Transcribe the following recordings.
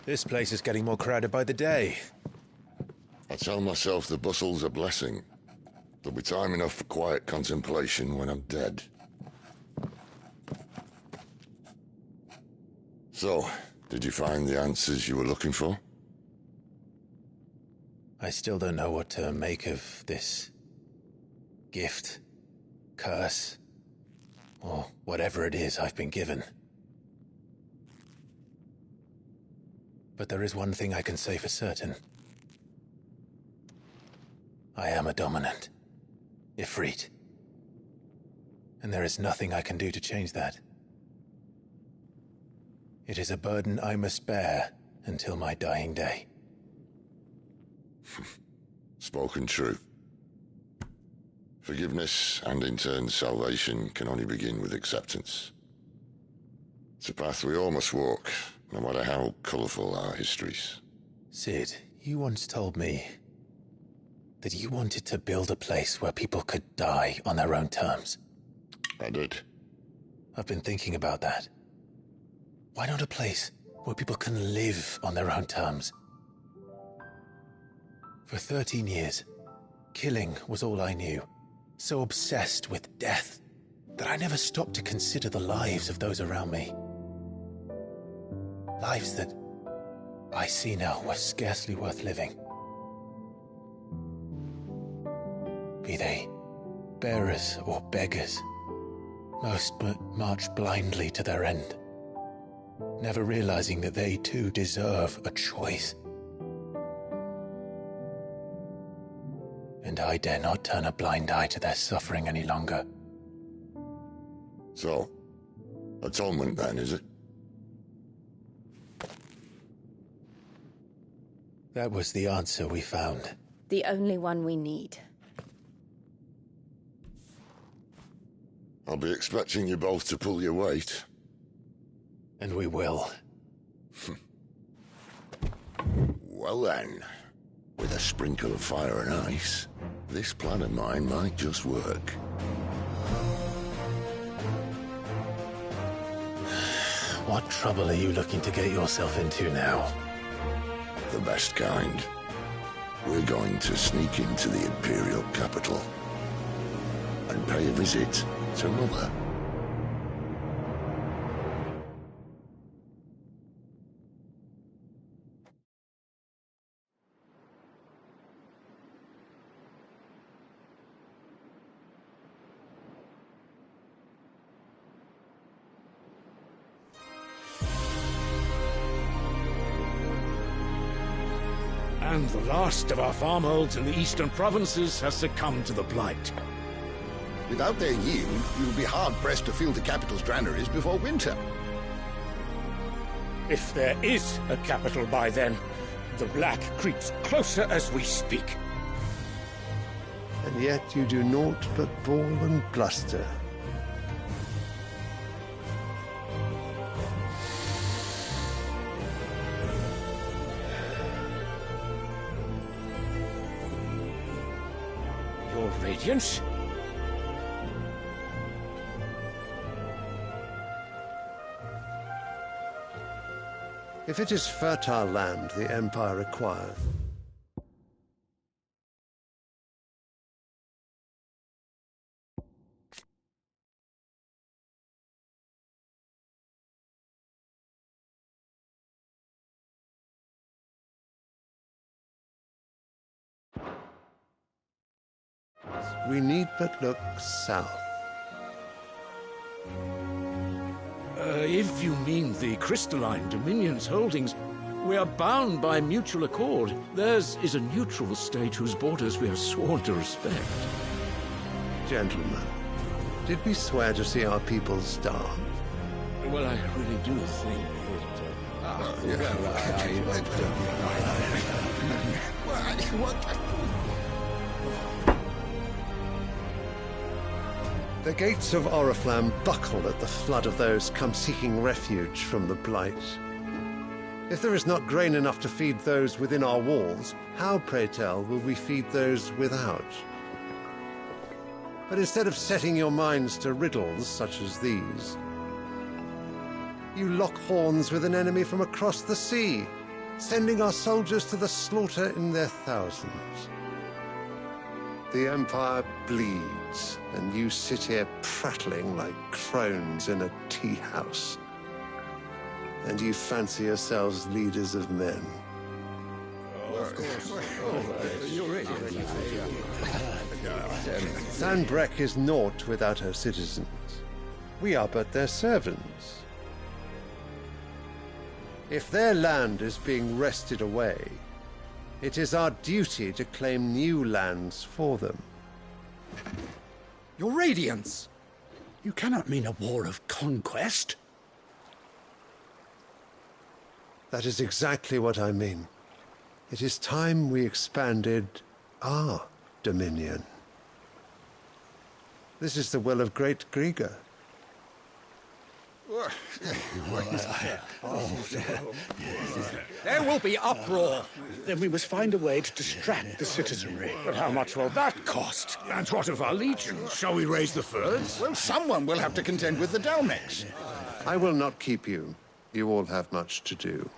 This place is getting more crowded by the day. I tell myself the bustle's a blessing. There'll be time enough for quiet contemplation when I'm dead. So, did you find the answers you were looking for? I still don't know what to make of this gift, curse, or whatever it is I've been given. But there is one thing I can say for certain. I am a dominant, Ifrit. And there is nothing I can do to change that. It is a burden I must bear until my dying day. Spoken true. Forgiveness, and in turn salvation, can only begin with acceptance. It's a path we all must walk, no matter how colourful our histories. Sid, you once told me that you wanted to build a place where people could die on their own terms. I did. I've been thinking about that. Why not a place where people can live on their own terms? For 13 years, killing was all I knew. So obsessed with death that I never stopped to consider the lives of those around me. Lives that I see now were scarcely worth living. Be they bearers or beggars, most march blindly to their end, never realizing that they too deserve a choice. And I dare not turn a blind eye to their suffering any longer. So, atonement then, is it? That was the answer we found. The only one we need. I'll be expecting you both to pull your weight. And we will. Well then, with a sprinkle of fire and ice, this plan of mine might just work. What trouble are you looking to get yourself into now? The best kind. We're going to sneak into the Imperial capital and pay a visit to Mother. And the last of our farmholds in the eastern provinces has succumbed to the blight. Without their yield, you'll be hard-pressed to fill the capital's granaries before winter. If there is a capital by then, the black creeps closer as we speak. And yet you do naught but bawl and bluster. Your Radiance? If it is fertile land the Empire requireth, we need but look south. If you mean the crystalline Dominion's holdings, we are bound by mutual accord. Theirs is a neutral state whose borders we are sworn to respect. Gentlemen, did we swear to see our people starve? Well, I really do think that... The gates of Oriflamme buckle at the flood of those come seeking refuge from the blight. If there is not grain enough to feed those within our walls, how, pray tell, will we feed those without? But instead of setting your minds to riddles such as these, you lock horns with an enemy from across the sea, sending our soldiers to the slaughter in their thousands. The Empire bleeds, and you sit here prattling like crones in a tea house. And you fancy yourselves leaders of men. Sanbreque is naught without her citizens. We are but their servants. If their land is being wrested away, it is our duty to claim new lands for them. Your Radiance! You cannot mean a war of conquest. That is exactly what I mean. It is time we expanded our dominion. This is the will of great Grieger. There will be uproar. Then we must find a way to distract the citizenry. But how much will that cost? And what of our legions? Shall we raise the furs? Well, someone will have to contend with the Dalmex. I will not keep you. You all have much to do.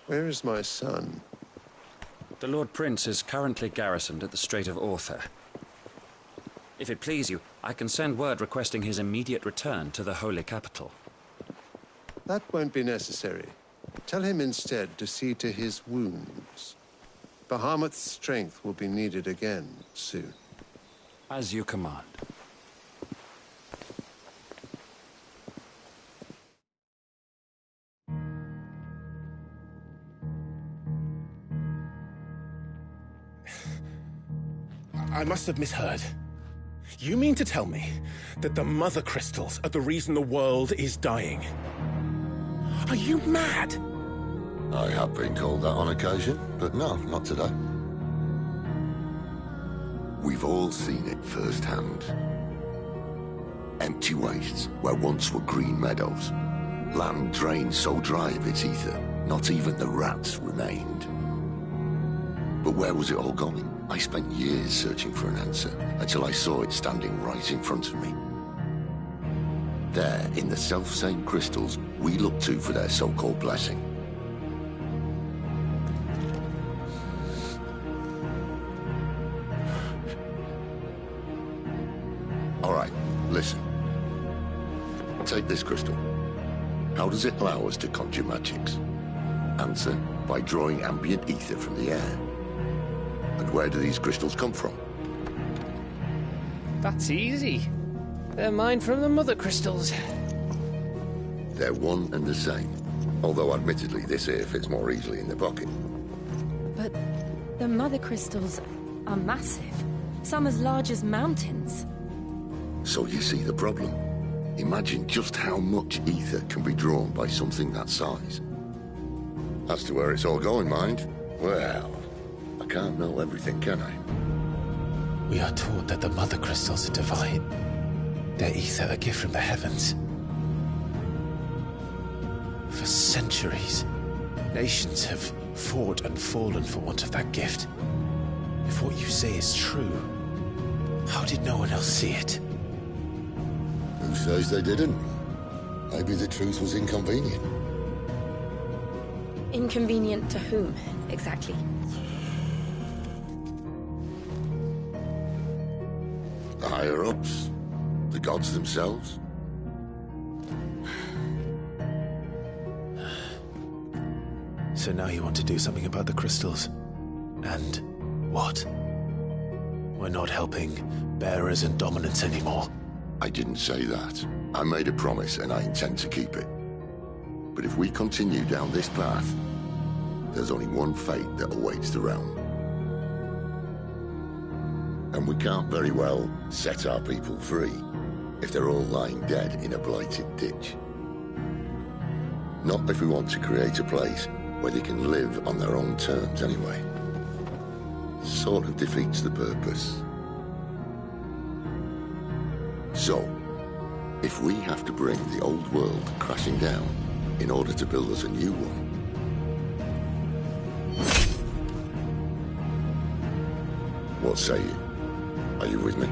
Where is my son? The Lord Prince is currently garrisoned at the Strait of Arthur. If it please you, I can send word requesting his immediate return to the Holy Capital. That won't be necessary. Tell him instead to see to his wounds. Bahamut's strength will be needed again soon. As you command. I must have misheard. You mean to tell me that the Mother Crystals are the reason the world is dying? Are you mad? I have been called that on occasion, but no, not today. We've all seen it firsthand. Empty wastes where once were green meadows. Land drained so dry of its ether, not even the rats remained. But where was it all going? I spent years searching for an answer, until I saw it standing right in front of me. There, in the self-same crystals we look to for their so-called blessing. All right, listen. Take this crystal. How does it allow us to conjure magics? Answer, by drawing ambient ether from the air. And where do these crystals come from? That's easy. They're mined from the Mother Crystals. They're one and the same. Although admittedly this here fits more easily in the pocket. But the Mother Crystals are massive. Some as large as mountains. So you see the problem. Imagine just how much ether can be drawn by something that size. As to where it's all going, mind? Well, I can't know everything, can I? We are taught that the Mother Crystals are divine. Their ether a gift from the heavens. For centuries, nations have fought and fallen for want of that gift. If what you say is true, how did no one else see it? Who says they didn't? Maybe the truth was inconvenient. Inconvenient to whom, exactly? The higher-ups? The gods themselves? So now you want to do something about the crystals. And what? We're not helping bearers and dominants anymore. I didn't say that. I made a promise and I intend to keep it. But if we continue down this path, there's only one fate that awaits the realm. And we can't very well set our people free if they're all lying dead in a blighted ditch. Not if we want to create a place where they can live on their own terms anyway. Sort of defeats the purpose. So, if we have to bring the old world crashing down in order to build us a new one, what say you? Are you with me?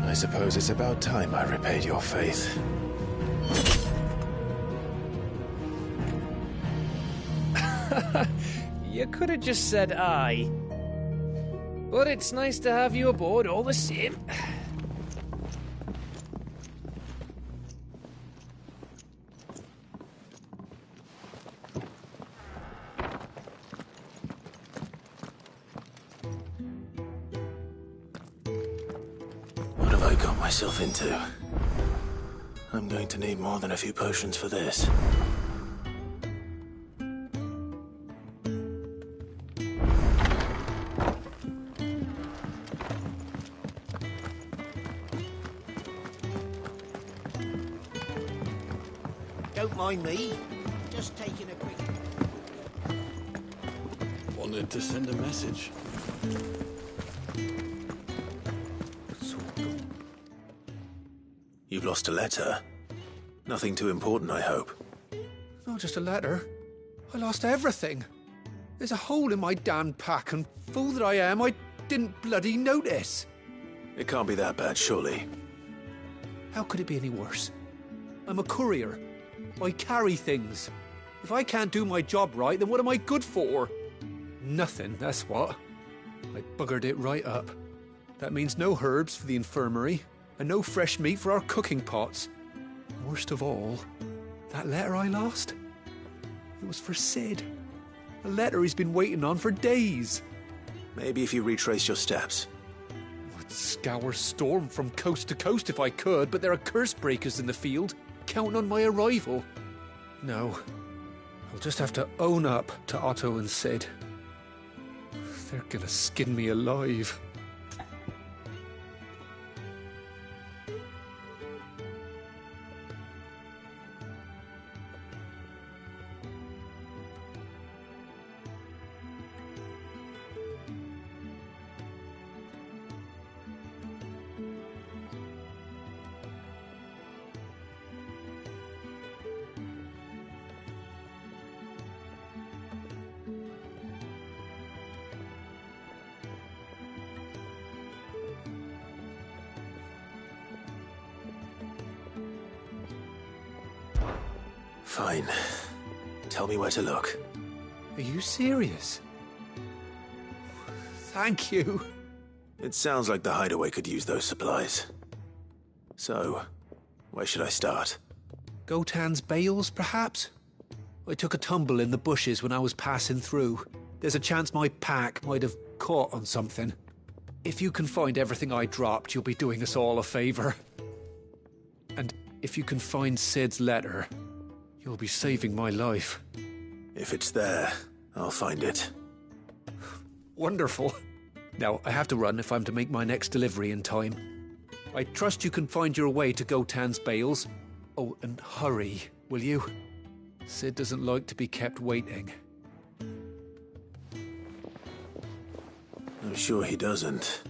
I suppose it's about time I repaid your faith. You could have just said aye. But it's nice to have you aboard all the same. What have I got myself into? I'm going to need more than a few potions for this. Don't mind me. Just taking a quick... Wanted to send a message. You've lost a letter. Nothing too important, I hope. Not just a letter. I lost everything. There's a hole in my damn pack, and fool that I am, I didn't bloody notice. It can't be that bad, surely. How could it be any worse? I'm a courier. I carry things. If I can't do my job right, then what am I good for? Nothing, that's what. I buggered it right up. That means no herbs for the infirmary, and no fresh meat for our cooking pots. Worst of all, that letter I lost, it was for Sid. A letter he's been waiting on for days. Maybe if you retrace your steps. I'd scour Storm from coast to coast if I could, but there are curse breakers in the field, counting on my arrival. No, I'll just have to own up to Otto and Sid. They're gonna skin me alive. Fine. Tell me where to look. Are you serious? Thank you. It sounds like the hideaway could use those supplies. So, where should I start? Gotan's bales, perhaps? I took a tumble in the bushes when I was passing through. There's a chance my pack might have caught on something. If you can find everything I dropped, you'll be doing us all a favor. And if you can find Sid's letter, you'll be saving my life. If it's there, I'll find it. Wonderful. Now, I have to run if I'm to make my next delivery in time. I trust you can find your way to Gotan's bales. Oh, and hurry, will you? Sid doesn't like to be kept waiting. I'm sure he doesn't.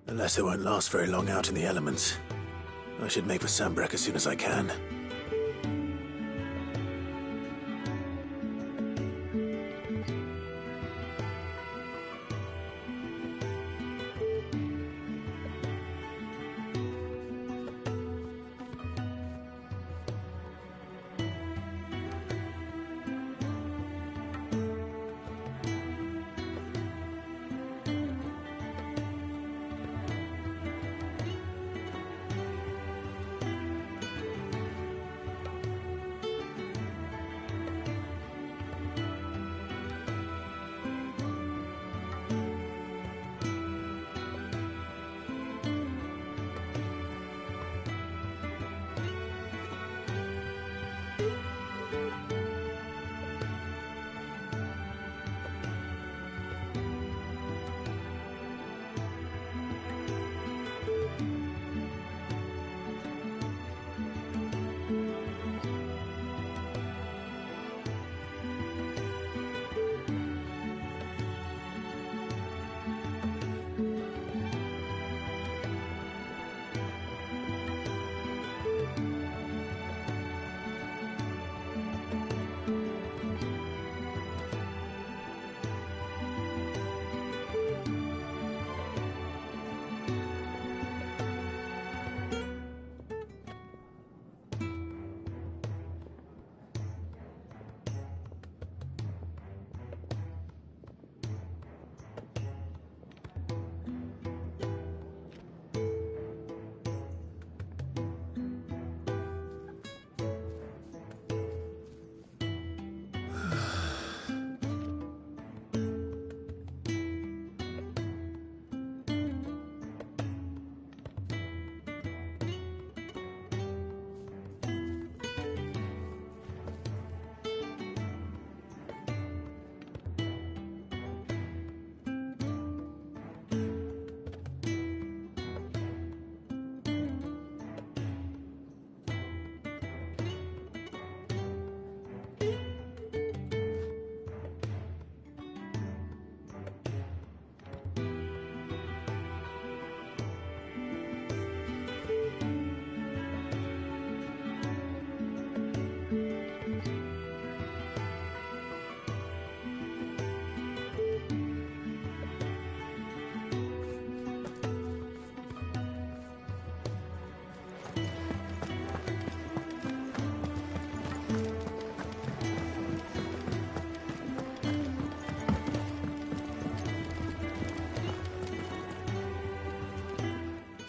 The letter won't last very long out in the elements. I should make for Sambrek as soon as I can.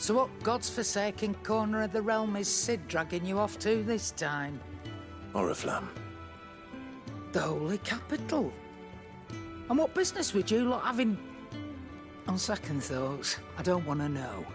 So what god's-forsaken corner of the realm is Sid dragging you off to this time? Oriflamme. The Holy Capital. And what business would you lot have in... On second thoughts, I don't want to know.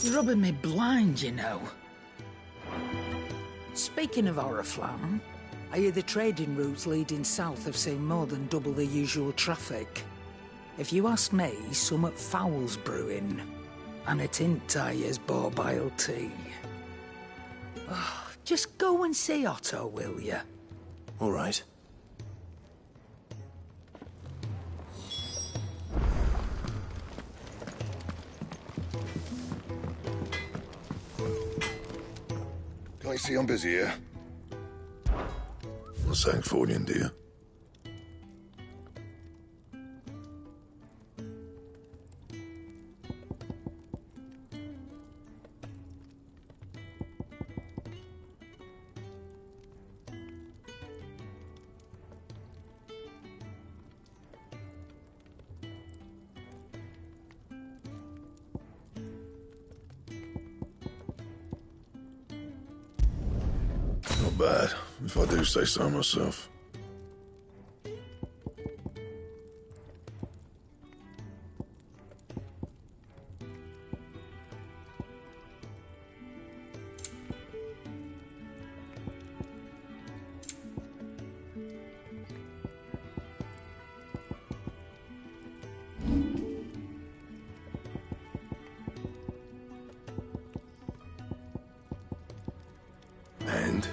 You're rubbing me blind, you know. Speaking of Oriflamme, I hear the trading routes leading south have seen more than double the usual traffic. If you ask me, summat foul's brewing. And it ain't Tyre's borbile tea. Oh, just go and see Otto, will you? All right. I see I'm busy here. What's that for you, dear? Not bad, if I do say so myself. And?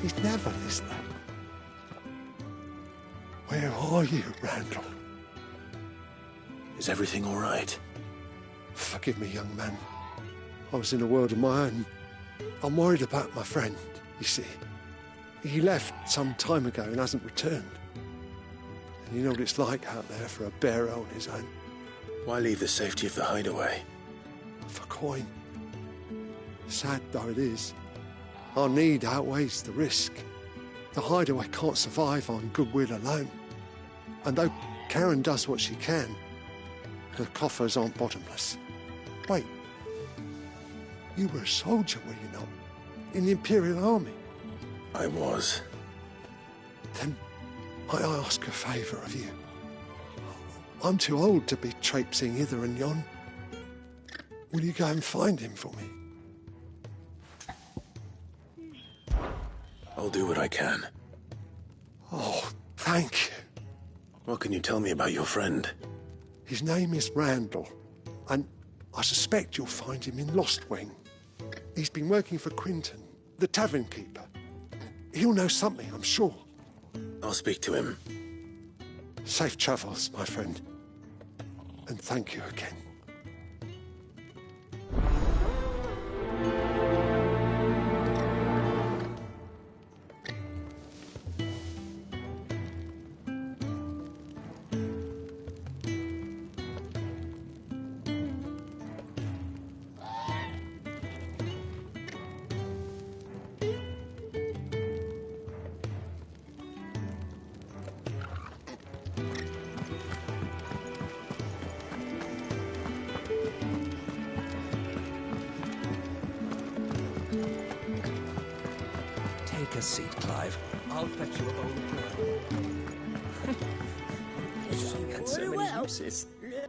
He's never this low. Where are you, Randall? Is everything all right? Forgive me, young man. I was in a world of my own. I'm worried about my friend, you see. He left some time ago and hasn't returned. And you know what it's like out there for a bearer on his own. Why leave the safety of the hideaway? For coin. Sad though it is, our need outweighs the risk. The hideaway can't survive on goodwill alone. And though Karen does what she can, her coffers aren't bottomless. Wait. You were a soldier, were you not? In the Imperial Army? I was. Then I ask a favour of you. I'm too old to be traipsing hither and yon. Will you go and find him for me? I'll do what I can. Oh, thank you. What can you tell me about your friend? His name is Randall, and I suspect you'll find him in Lost Wing. He's been working for Quinton, the tavern keeper. He'll know something, I'm sure. I'll speak to him. Safe travels, my friend. And thank you again. Take a seat, Clive. I'll fetch you a bowl of grub.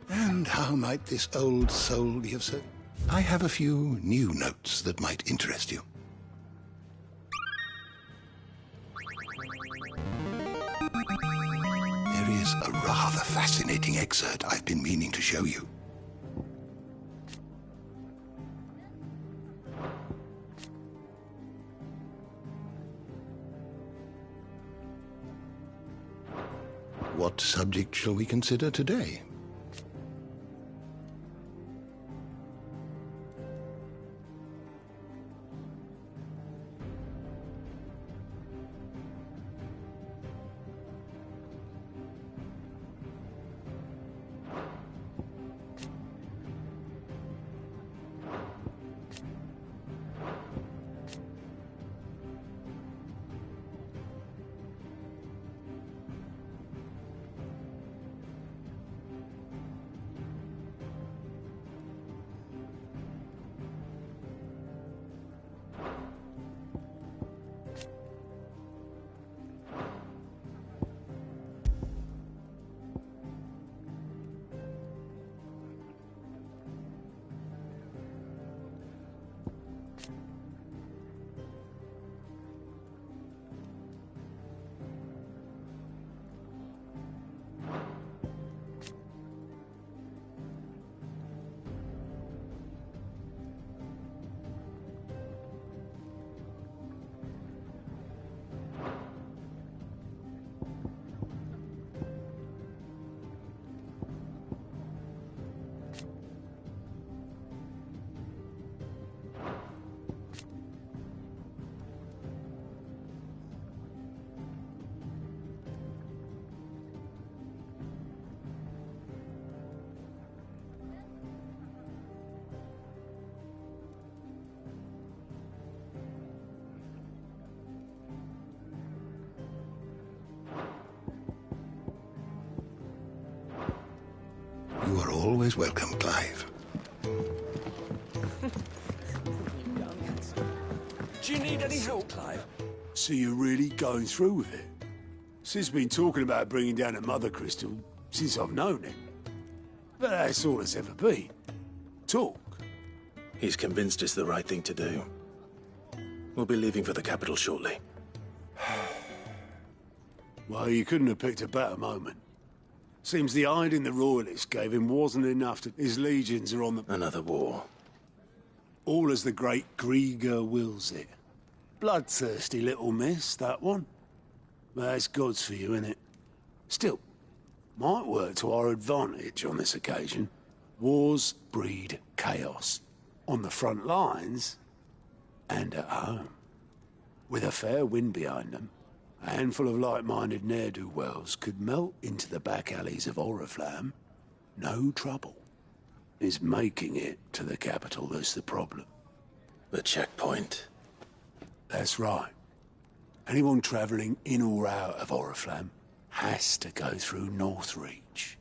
And how might this old soul be of service? I have a few new notes that might interest you. There is a rather fascinating excerpt I've been meaning to show you. What subject shall we consider today? You are always welcome, Clive. Do you need any help, Clive? So you're really going through with it? Sid's been talking about bringing down a mother crystal since I've known him. But that's all it's ever been. Talk. He's convinced it's the right thing to do. We'll be leaving for the capital shortly. Well, you couldn't have picked a better moment. Seems the hiding the royalists gave him wasn't enough to... His legions are on the... Another war. All as the great Grieger wills it. Bloodthirsty little miss, that one. But that's God's for you, innit? Still, might work to our advantage on this occasion. Wars breed chaos. On the front lines, and at home. With a fair wind behind them, a handful of like-minded ne'er-do-wells could melt into the back alleys of Oriflamme. No trouble. It's making it to the capital that's the problem. The checkpoint. That's right. Anyone travelling in or out of Oriflamme has to go through Northreach.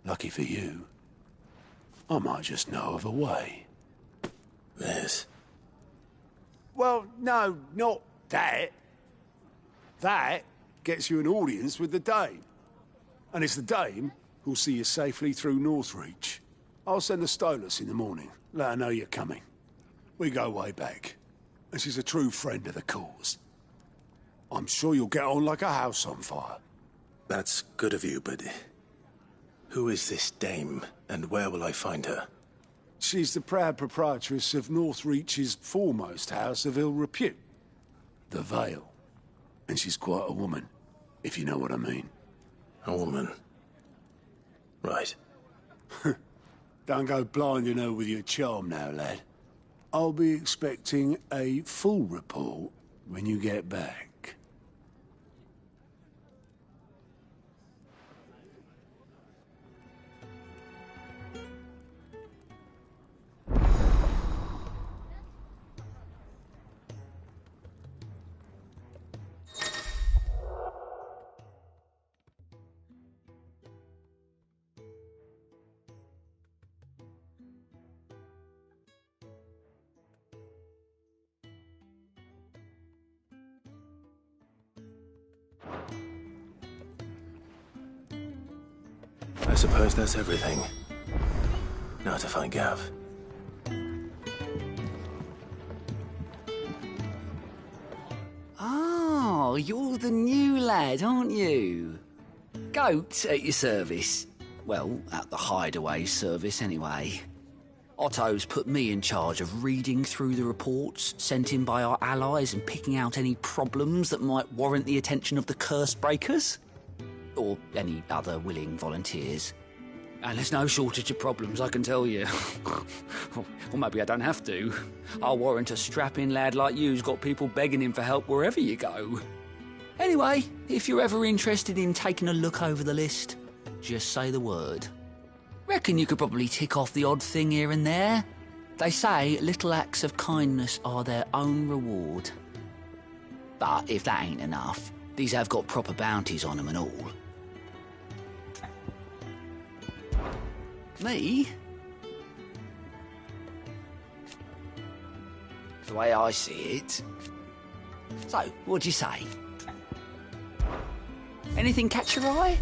Lucky for you, I might just know of a way. This? Well, no, not that. That gets you an audience with the Dame. And it's the Dame who'll see you safely through Northreach. I'll send the Stolas in the morning, let her know you're coming. We go way back, and she's a true friend of the cause. I'm sure you'll get on like a house on fire. That's good of you, but... who is this Dame, and where will I find her? She's the proud proprietress of Northreach's foremost house of ill repute, the Vale. And she's quite a woman, if you know what I mean. A woman? Right. Don't go blinding her with your charm now, lad. I'll be expecting a full report when you get back. I suppose that's everything. Now to find Gav. Oh, you're the new lad, aren't you? Goat at your service. Well, at the hideaway service, anyway. Otto's put me in charge of reading through the reports sent in by our allies and picking out any problems that might warrant the attention of the curse breakers. Or or any other willing volunteers. And there's no shortage of problems, I can tell you. Or maybe I don't have to. I'll warrant a strapping lad like you's got people begging him for help wherever you go. Anyway, if you're ever interested in taking a look over the list, just say the word. Reckon you could probably tick off the odd thing here and there. They say little acts of kindness are their own reward. But if that ain't enough, these have got proper bounties on them and all. Me? The way I see it. So, what'd you say? Anything catch your eye?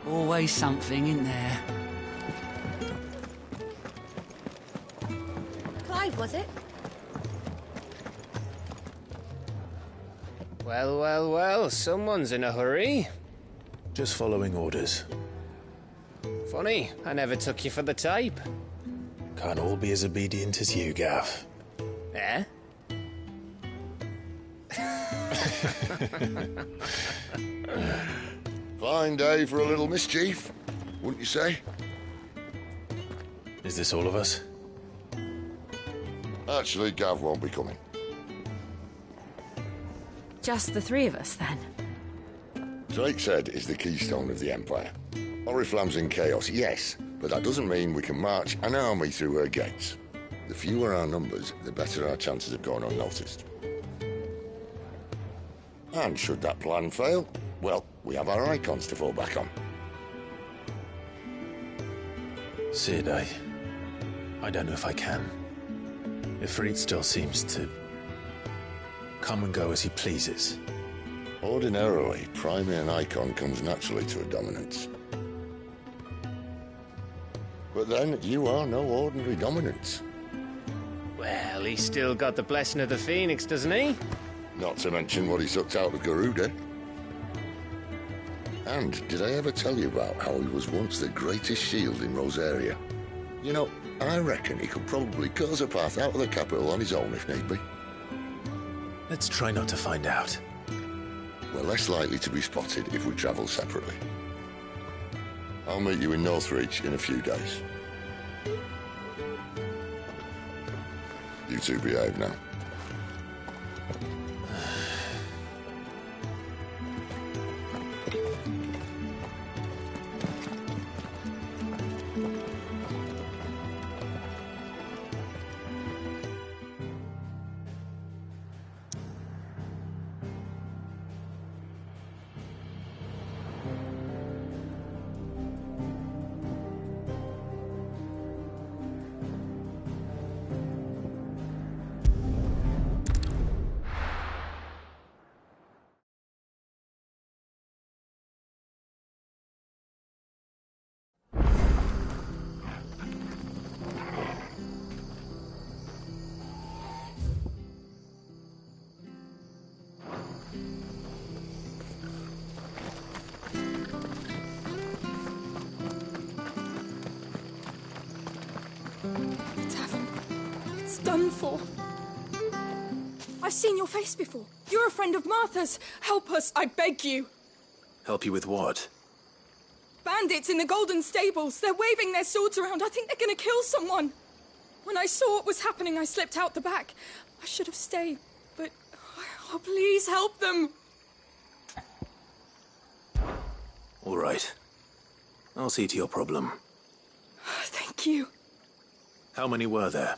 Always something, isn't there? Clive, was it? Well, well, well, someone's in a hurry. Just following orders. Funny, I never took you for the type. Can't all be as obedient as you, Gav. Eh? Fine day for a little mischief, wouldn't you say? Is this all of us? Actually, Gav won't be coming. Just the three of us, then? Drake's Head is the keystone of the Empire. Oriflamme's in chaos, yes, but that doesn't mean we can march an army through her gates. The fewer our numbers, the better our chances of going unnoticed. And should that plan fail, well, we have our icons to fall back on. Sid, I don't know if I can. Ifrit still seems to come and go as he pleases. Ordinarily, priming an icon comes naturally to a dominance. But then, you are no ordinary dominance. Well, he's still got the blessing of the Phoenix, doesn't he? Not to mention what he sucked out of Garuda. And did I ever tell you about how he was once the greatest shield in Rosaria? You know, I reckon he could probably cut us a path out of the capital on his own if need be. Let's try not to find out. We're less likely to be spotted if we travel separately. I'll meet you in Northreach in a few days. You two behave now. Done for. I've seen your face before. You're a friend of Martha's. Help us, I beg you. Help you with what? Bandits in the Golden Stables. They're waving their swords around. I think they're going to kill someone. When I saw what was happening, I slipped out the back. I should have stayed, but... Oh, please help them. All right. I'll see to your problem. Thank you. How many were there?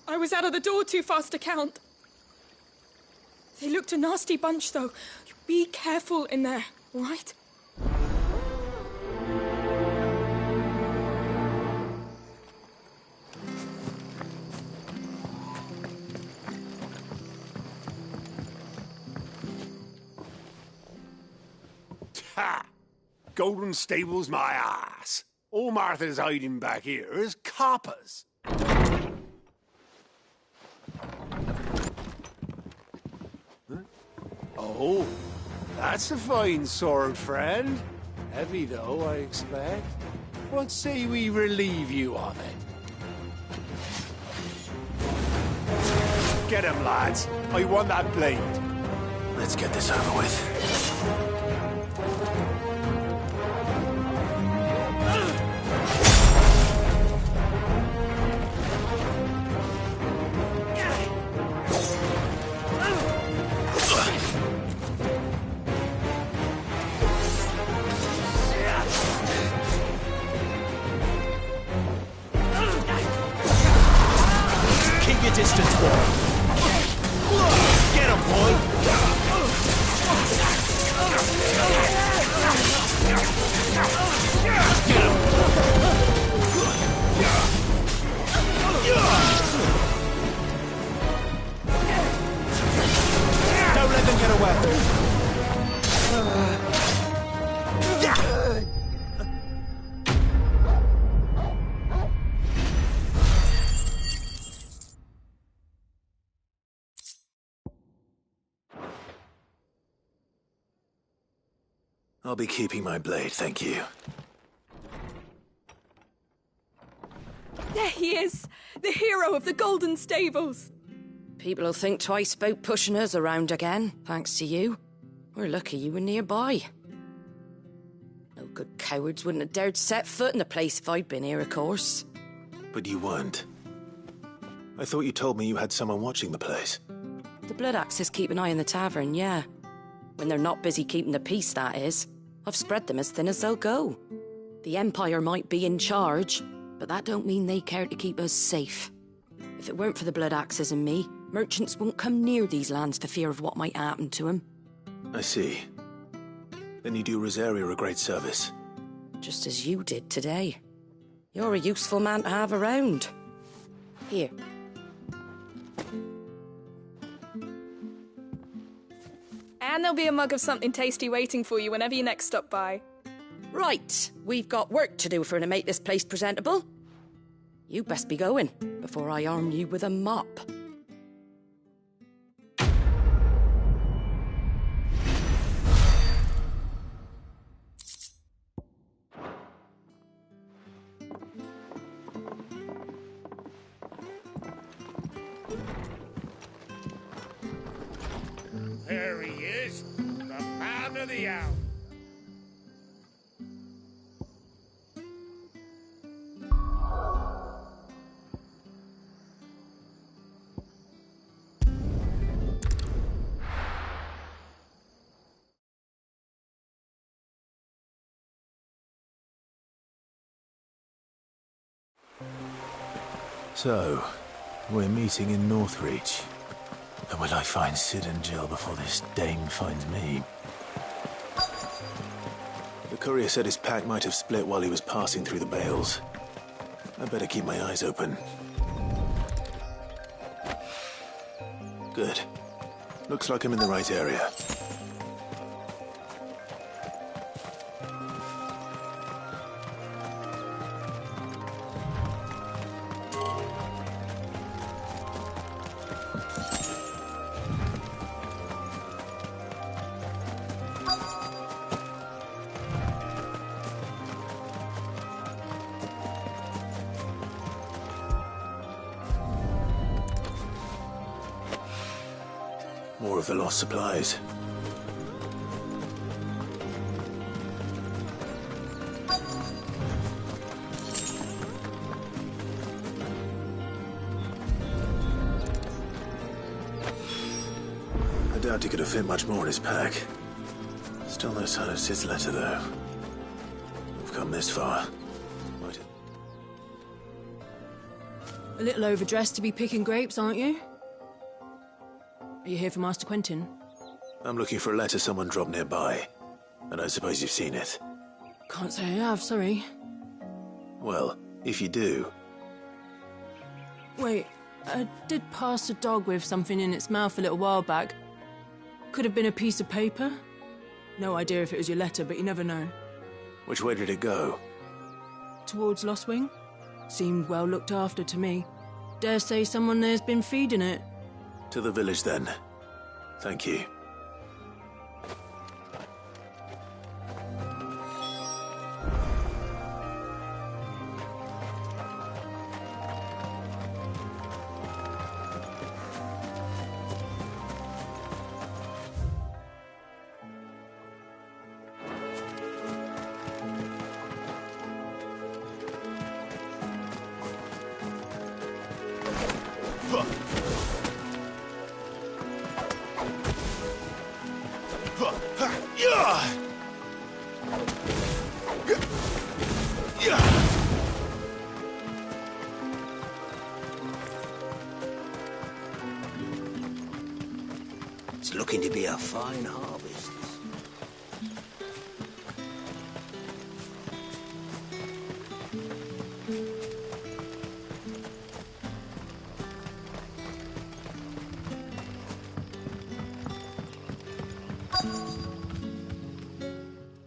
I was out of the door too fast to count. They looked a nasty bunch, though. Be careful in there, all right? Ha! Golden Stables my ass. All Martha's hiding back here is coppers. Huh? Oh, that's a fine sword, friend. Heavy, though, I expect. What say we relieve you of it? Get him, lads. I want that blade. Let's get this over with. Keep your distance, boy. Get him, boy. Don't let them get away. I'll be keeping my blade, thank you. There he is! The hero of the Golden Stables! People will think twice about pushing us around again, thanks to you. We're lucky you were nearby. No good cowards wouldn't have dared set foot in the place if I'd been here, of course. But you weren't. I thought you told me you had someone watching the place. The Blood Axes keep an eye on the tavern, yeah. When they're not busy keeping the peace, that is. I've spread them as thin as they'll go. The Empire might be in charge, but that don't mean they care to keep us safe. If it weren't for the Blood Axes and me, merchants won't come near these lands for fear of what might happen to them. I see. Then you do Rosaria a great service. Just as you did today. You're a useful man to have around. Here. And there'll be a mug of something tasty waiting for you whenever you next stop by. Right, we've got work to do for to make this place presentable. You best be going, before I arm you with a mop. There he is, the man of the hour. So, we're meeting in Northreach. And will I find Sid and Jill before this dame finds me? The courier said his pack might have split while he was passing through the bales. I better keep my eyes open. Good. Looks like I'm in the right area. More of the lost supplies. I doubt he could have fit much more in his pack. Still no sign of Sid's letter, though. We've come this far. Might... A little overdressed to be picking grapes, aren't you? Are you here for Master Quentin? I'm looking for a letter someone dropped nearby. And I suppose you've seen it. Can't say I have, sorry. Well, if you do... Wait, I did pass a dog with something in its mouth a little while back. Could have been a piece of paper. No idea if it was your letter, but you never know. Which way did it go? Towards Lost Wing? Seemed well looked after to me. Dare say someone there's been feeding it. To the village, then. Thank you. It's looking to be a fine harvest.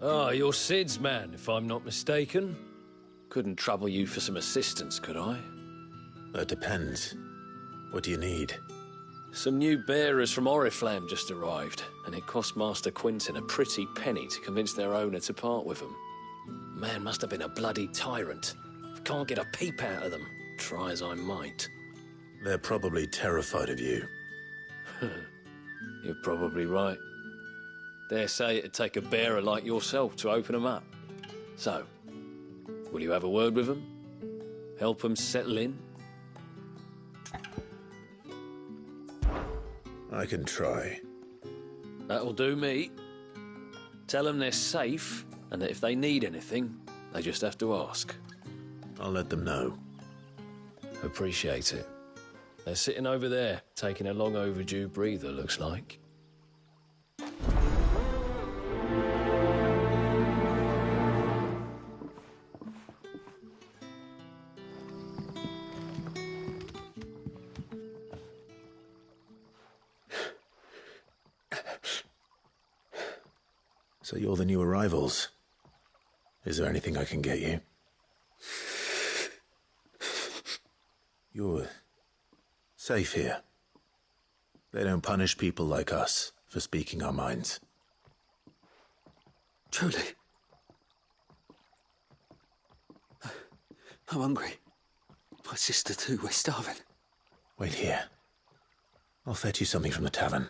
Ah, you're Sid's man, if I'm not mistaken. Couldn't trouble you for some assistance, could I? That depends. What do you need? Some new bearers from Oriflamme just arrived, and it cost Master Quinton a pretty penny to convince their owner to part with them. Man must have been a bloody tyrant. Can't get a peep out of them, try as I might. They're probably terrified of you. You're probably right. Dare say it'd take a bearer like yourself to open them up. So, will you have a word with them? Help them settle in? I can try. That'll do me. Tell them they're safe, and that if they need anything, they just have to ask. I'll let them know. Appreciate it. They're sitting over there, taking a long overdue breather, looks like. So you're the new arrivals. Is there anything I can get you? You're safe here. They don't punish people like us for speaking our minds. Truly. I'm hungry. My sister too, we're starving. Wait here. I'll fetch you something from the tavern.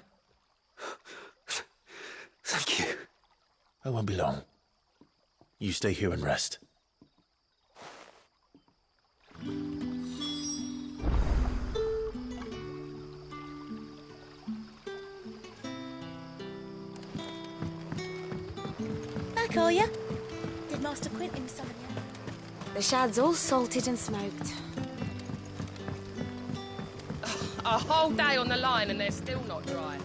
Thank you. I won't be long. You stay here and rest. Back, are ya? Did Master Quintin summon you? The shad's all salted and smoked. A whole day on the line and they're still not dry.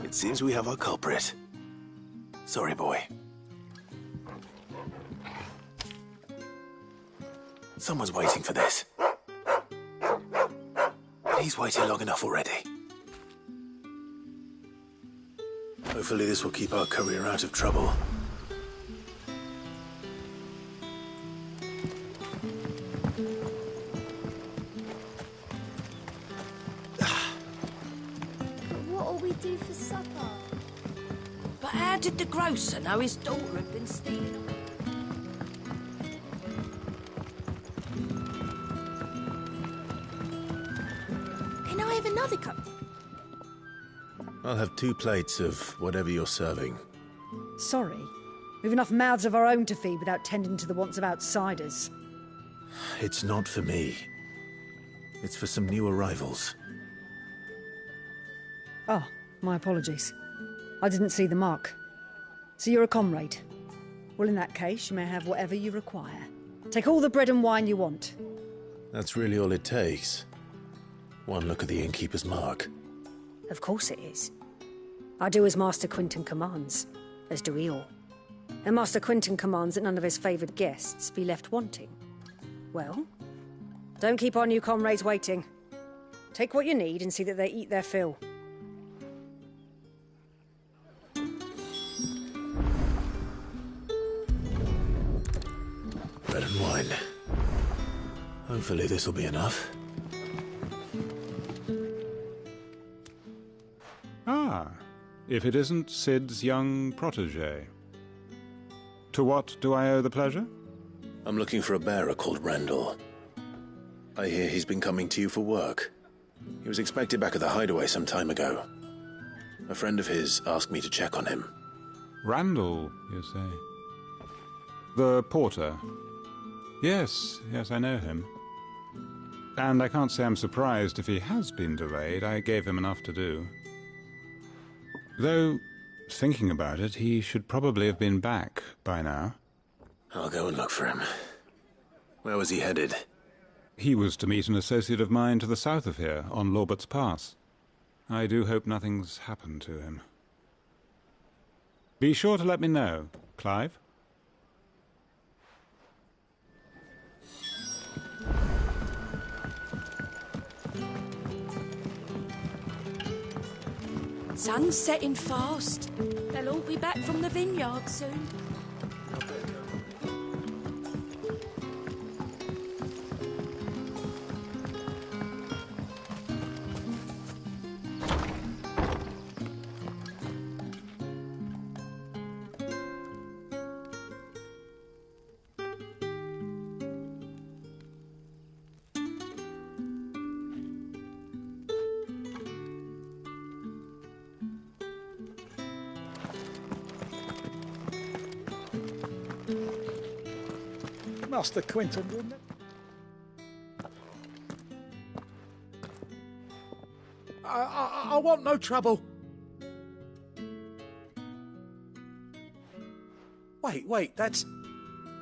It seems we have our culprit. Sorry, boy. Someone's waiting for this. He's waited long enough already. Hopefully this will keep our career out of trouble. What'll we do for supper? But how did the grocer know his daughter had been stealing? Can I have another cup? I'll have 2 plates of whatever you're serving. Sorry, We've enough mouths of our own to feed without tending to the wants of outsiders. It's not for me. It's for some new arrivals. Oh, my apologies. I didn't see the mark. So you're a comrade. Well, in that case, you may have whatever you require. Take all the bread and wine you want. That's really all it takes. One look at the innkeeper's mark. Of course it is. I do as Master Quinton commands, as do we all. And Master Quinton commands that none of his favoured guests be left wanting. Well, don't keep our new comrades waiting. Take what you need and see that they eat their fill. Bread and wine. Hopefully this'll be enough. Ah, if it isn't Sid's young protege. To what do I owe the pleasure? I'm looking for a bearer called Randall. I hear he's been coming to you for work. He was expected back at the hideaway some time ago. A friend of his asked me to check on him. Randall, you say? The porter? Yes, I know him. And I can't say I'm surprised if he has been delayed. I gave him enough to do. Though, thinking about it, he should probably have been back by now. I'll go and look for him. Where was he headed? He was to meet an associate of mine to the south of here, on Lorbert's Pass. I do hope nothing's happened to him. Be sure to let me know, Clive. Sun's setting fast. They'll all be back from the vineyard soon. Master Quinton, wouldn't it? I want no trouble. Wait, that's...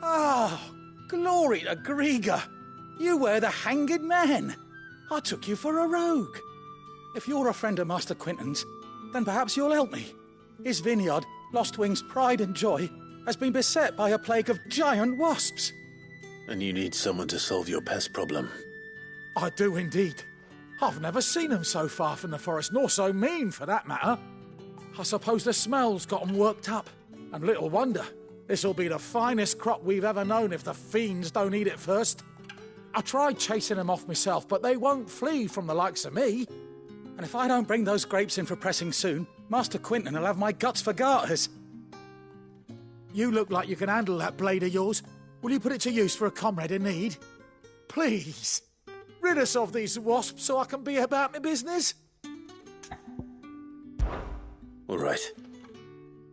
Oh, glory to Grieger. You were the hanged man. I took you for a rogue. If you're a friend of Master Quinton's, then perhaps you'll help me. His vineyard, Lostwing's pride and joy, has been beset by a plague of giant wasps. And you need someone to solve your pest problem. I do indeed. I've never seen them so far from the forest, nor so mean, for that matter. I suppose the smell's got 'em worked up. And little wonder. This'll be the finest crop we've ever known if the fiends don't eat it first. I tried chasing them off myself, but they won't flee from the likes of me. And if I don't bring those grapes in for pressing soon, Master Quinton will have my guts for garters. You look like you can handle that blade of yours. Will you put it to use for a comrade in need? Please, rid us of these wasps so I can be about my business. All right.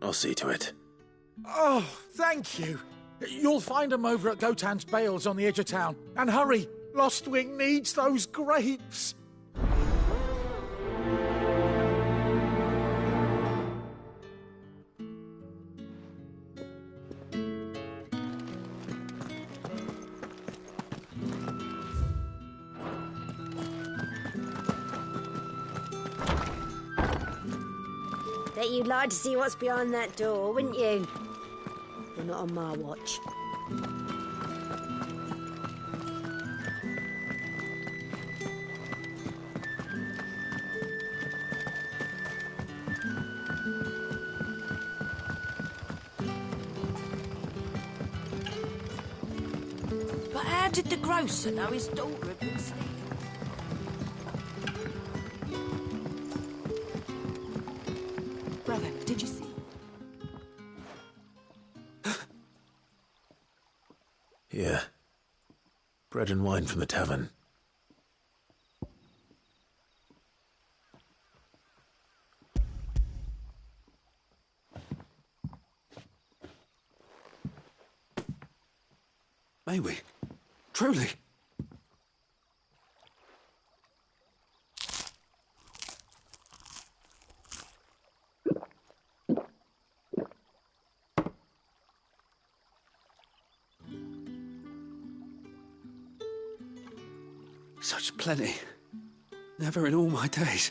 I'll see to it. Oh, thank you. You'll find them over at Gotan's Bales on the edge of town. And hurry, Lostwing needs those grapes. Bet you'd like to see what's behind that door, wouldn't you? But not on my watch. But how did the grocer know his daughter had been stealing? Brother, did you see? Yeah. Bread and wine from the tavern. May we? Truly? Such plenty. Never in all my days.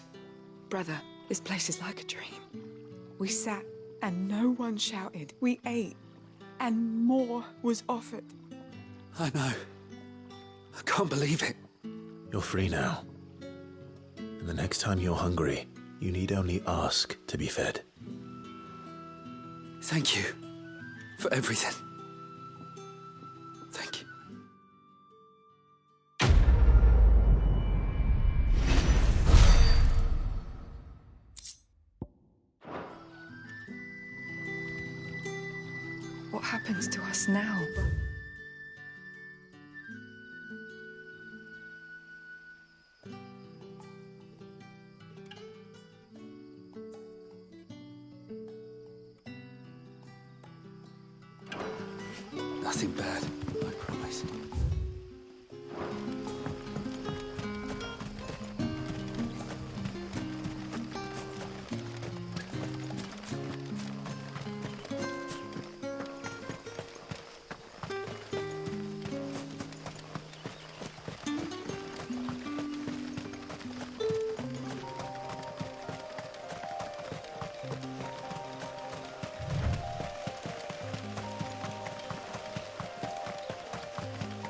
Brother, this place is like a dream. We sat and no one shouted. We ate and more was offered. I know. I can't believe it. You're free now. And the next time you're hungry, you need only ask to be fed. Thank you for everything. Thank you. What happens to us now? Nothing bad, I promise.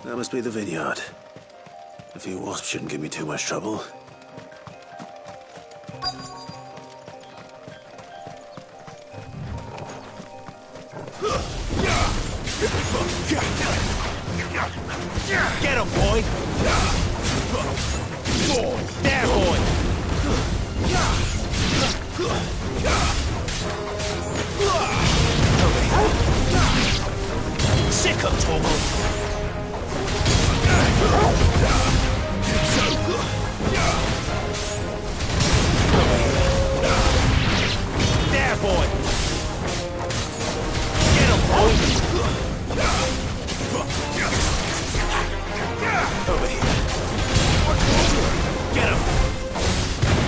That must be the vineyard. A few wasps shouldn't give me too much trouble. Get him, boy! There, boy! Sick of Torgal! There, boy! Get him, boy! Over here. Get him!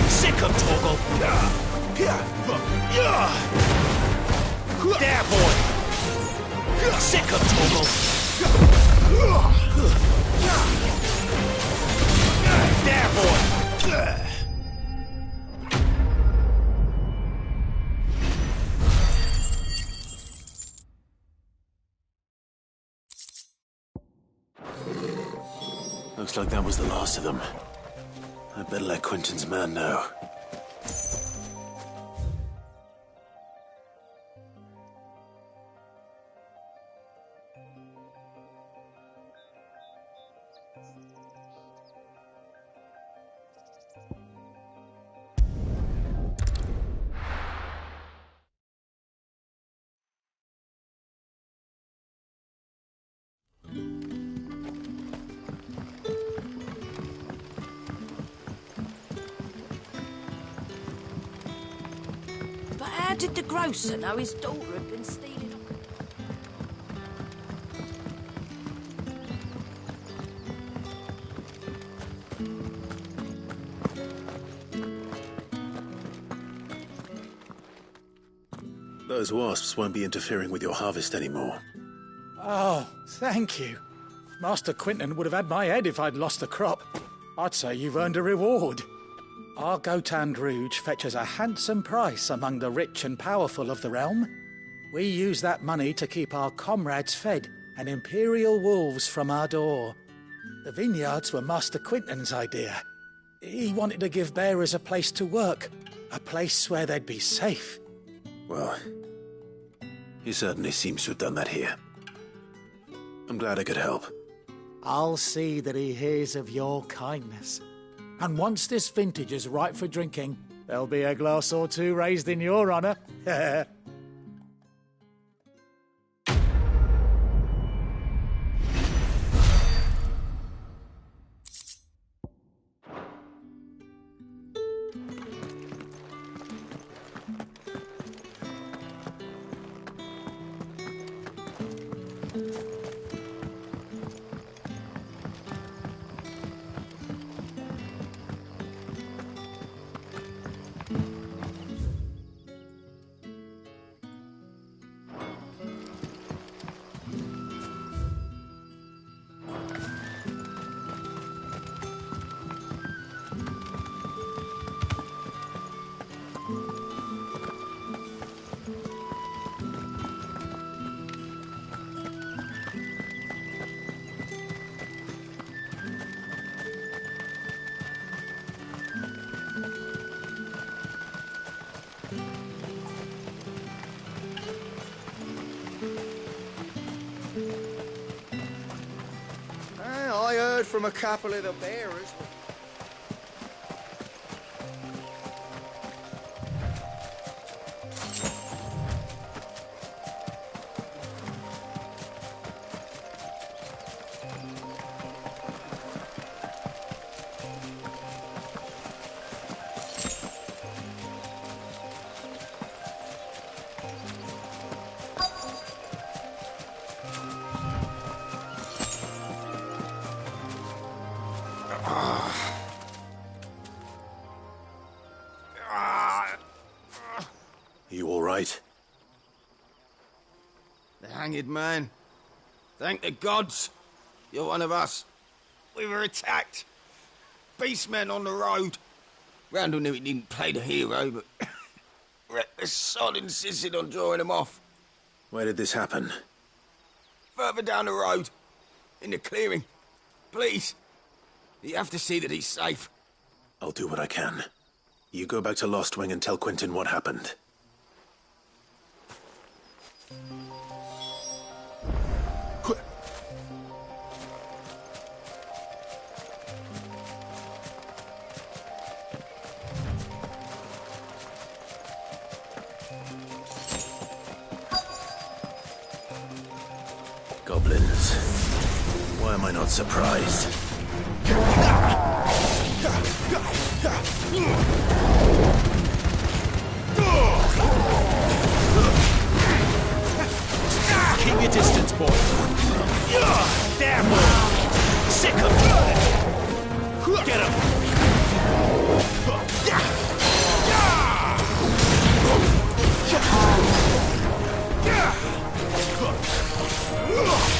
Sick of Torgal! There, boy! Sick of Torgal! There, boy! Looks like that was the last of them. I'd better let Quentin's man know. But how did the grocer know his daughter had been stealing? Those wasps won't be interfering with your harvest anymore. Oh, thank you. Master Quentin would have had my head if I'd lost the crop. I'd say you've earned a reward. Our Gotand Rouge fetches a handsome price among the rich and powerful of the realm. We use that money to keep our comrades fed and imperial wolves from our door. The vineyards were Master Quentin's idea. He wanted to give bearers a place to work, a place where they'd be safe. Well, he certainly seems to have done that here. I'm glad I could help. I'll see that he hears of your kindness. And once this vintage is ripe for drinking, there'll be a glass or two raised in your honour. heard from a couple of the bearers. You all right? The hanged man. Thank the gods. You're one of us. We were attacked. Beastmen on the road. Randall knew he didn't play the hero, but reckless sod insisted on drawing him off. Where did this happen? Further down the road. In the clearing. Please. You have to see that he's safe. I'll do what I can. You go back to Lost Wing and tell Quentin what happened. Goblins. Why am I not surprised? Keep your distance, boy. There, boy. Sick of it. Get him.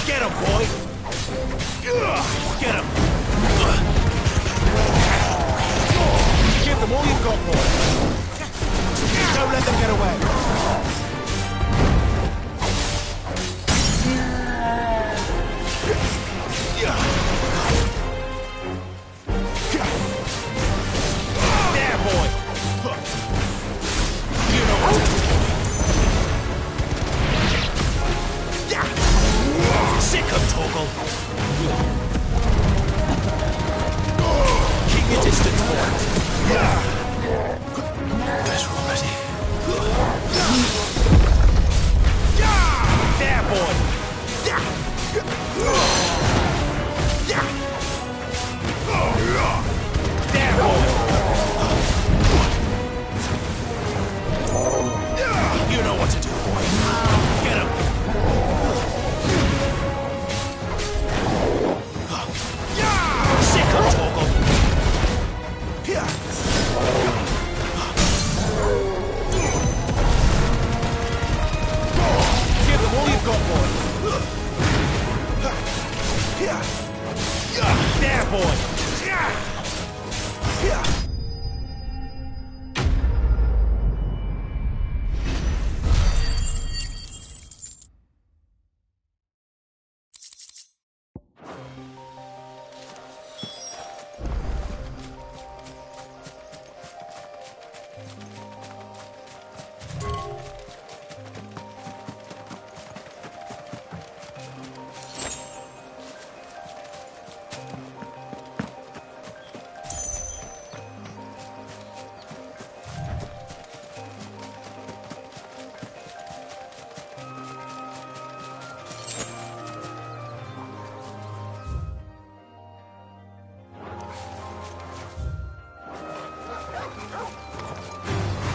Get him, boy. Get him. Give them all you've got, boy. Don't let them get away. There, boy. You know what to do. Sick of Torgal. Keep your distance, boy. Guys, we're all ready. There, boy. There, boy. You know what to do, boy. Get him. Sick of Torgal. Give them all you've got, boy. There, boy.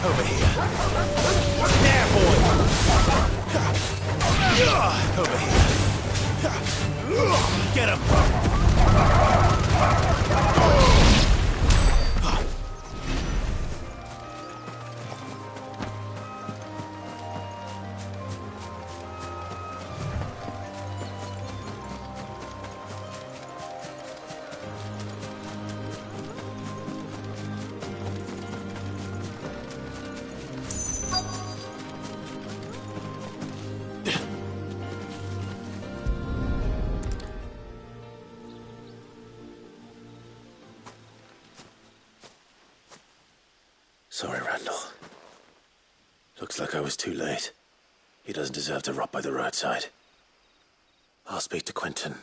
Over here. There, boy. Over here. Get him. Sorry, Randall. Looks like I was too late. He doesn't deserve to rot by the roadside. I'll speak to Quentin.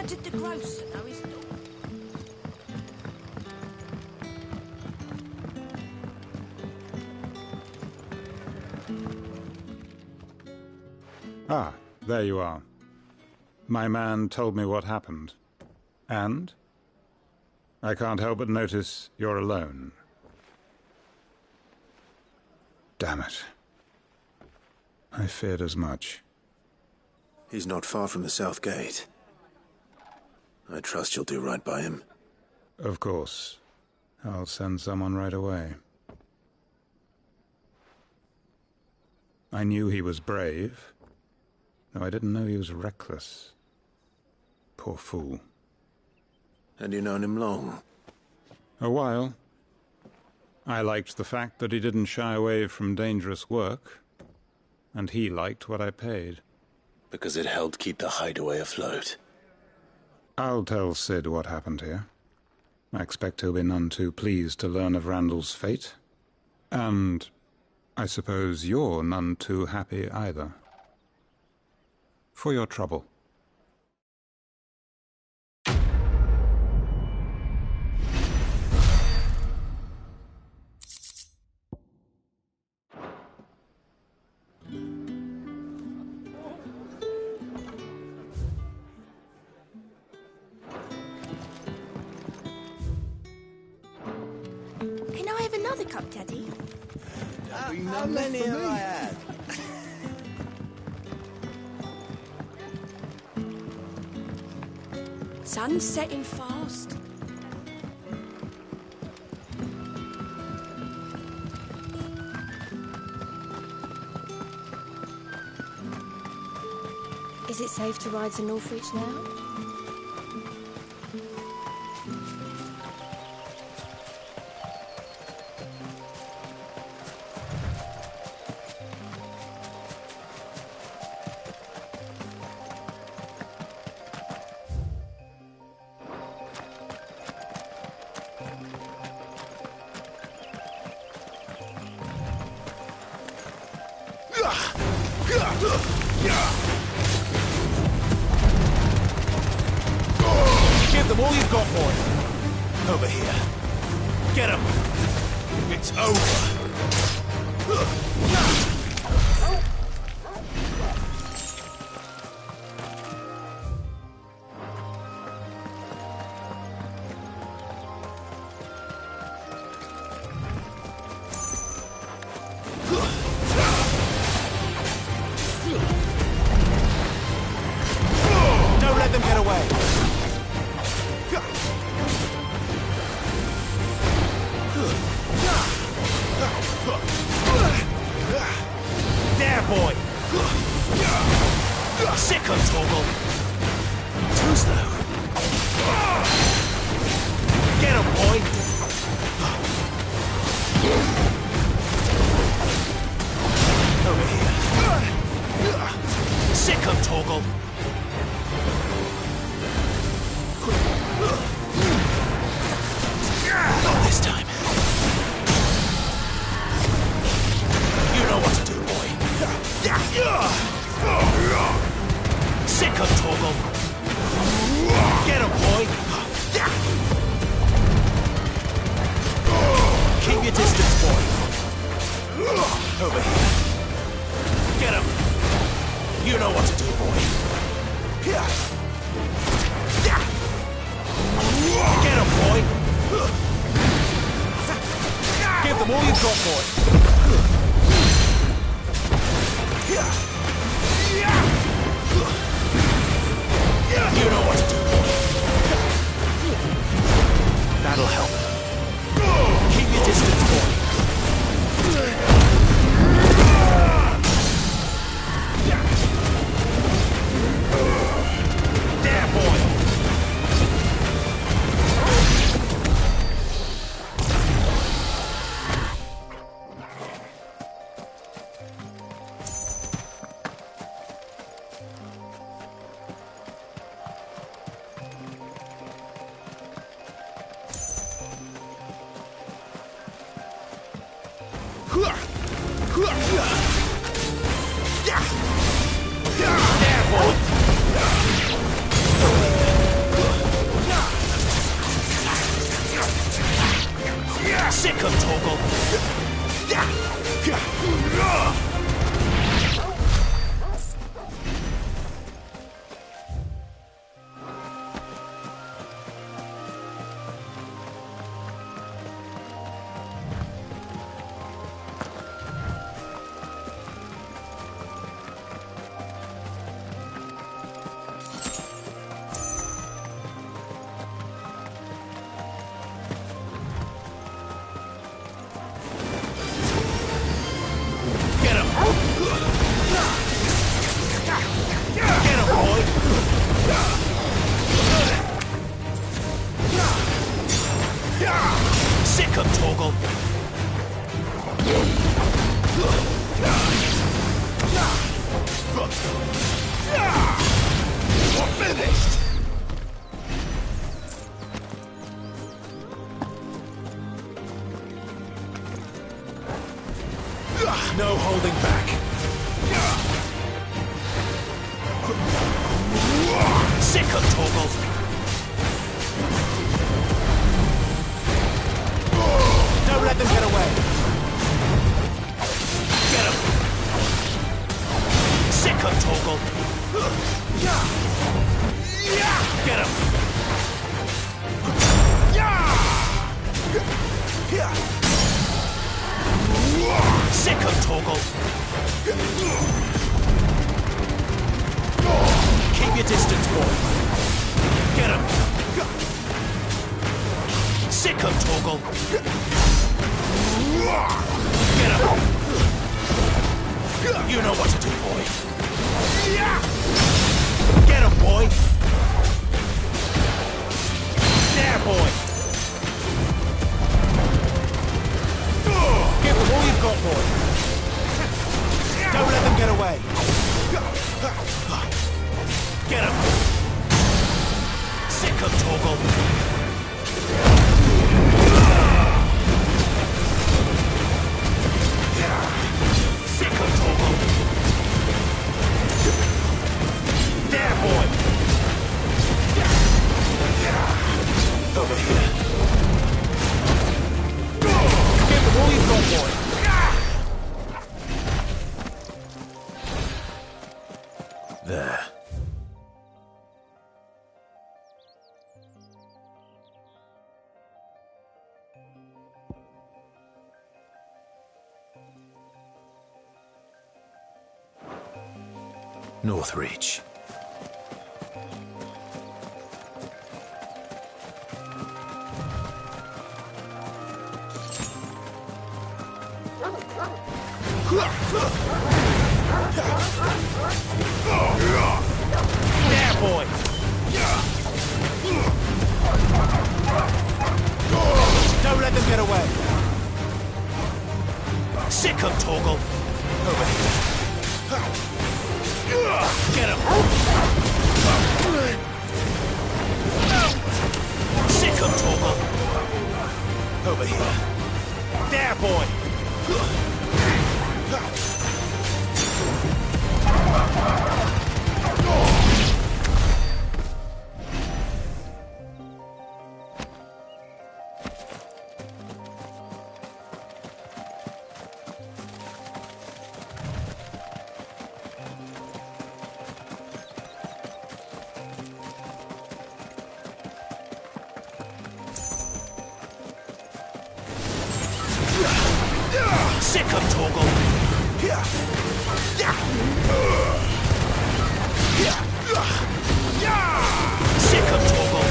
How did the grocer know his dog? Ah, there you are. My man told me what happened. And? I can't help but notice you're alone. Damn it. I feared as much. He's not far from the South Gate. I trust you'll do right by him. Of course. I'll send someone right away. I knew he was brave, though I didn't know he was reckless. Poor fool. And you known him long? A while. I liked the fact that he didn't shy away from dangerous work, and he liked what I paid. Because it helped keep the hideaway afloat. I'll tell Sid what happened here. I expect he'll be none too pleased to learn of Randall's fate. And I suppose you're none too happy either. For your trouble. Can I have another cup, Daddy? How many have I had? Sun's setting fast. Is it safe to ride to Northwich now? Give them all you've got, boy. Over here. Get him. It's over. Don't let them get away. There, boy! Sick of Torgal! Too slow. Get him, boy! Over here. Sick of Torgal! Not this time. You know what to do, boy. Sick of Torgal. Get him, boy. Keep your distance, boy. Over here. Get him. You know what to do, boy. Get him, boy. Give them all you've got, boy. You know what to do, boy. That'll help. Keep your distance, boy. There, boy. Sick of Torgal! Sick of Torgal! We're finished! No holding back. Sick of Torgal! Don't let them get away. Get him. Sick of Torgal. Get him. Sick of Torgal. Keep your distance, boy. Get him. Sick of Torgal. Get him! You know what to do, boy. Get him, boy! There, boy! Give him all you've got, boy. Don't let them get away. Get him! Sick of Torgal. Sick of Torgal. There, boy. Over here. Give him all you've got, boy. There. Northreach. There, boy! Don't let them get away. Sick of Torgal. Over here. Get him! Sick of Torgal. Over here. There, boy! Sick of Torgal. Sick of Torgal.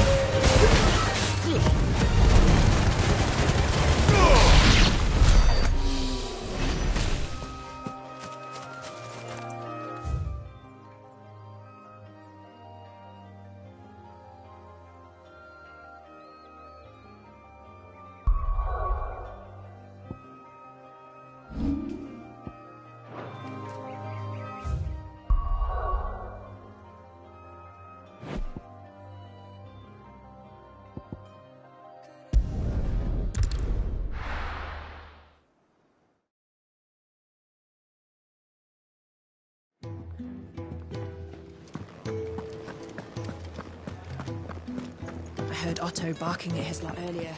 I heard Otto barking at his lot earlier.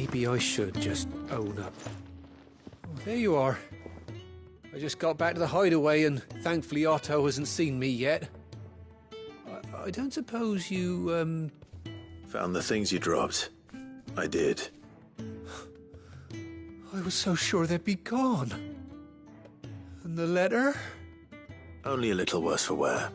Maybe I should just own up. Oh, there you are. I just got back to the hideaway and thankfully Otto hasn't seen me yet. I don't suppose you, Found the things you dropped. I did. I was so sure they'd be gone. And the letter? Only a little worse for wear.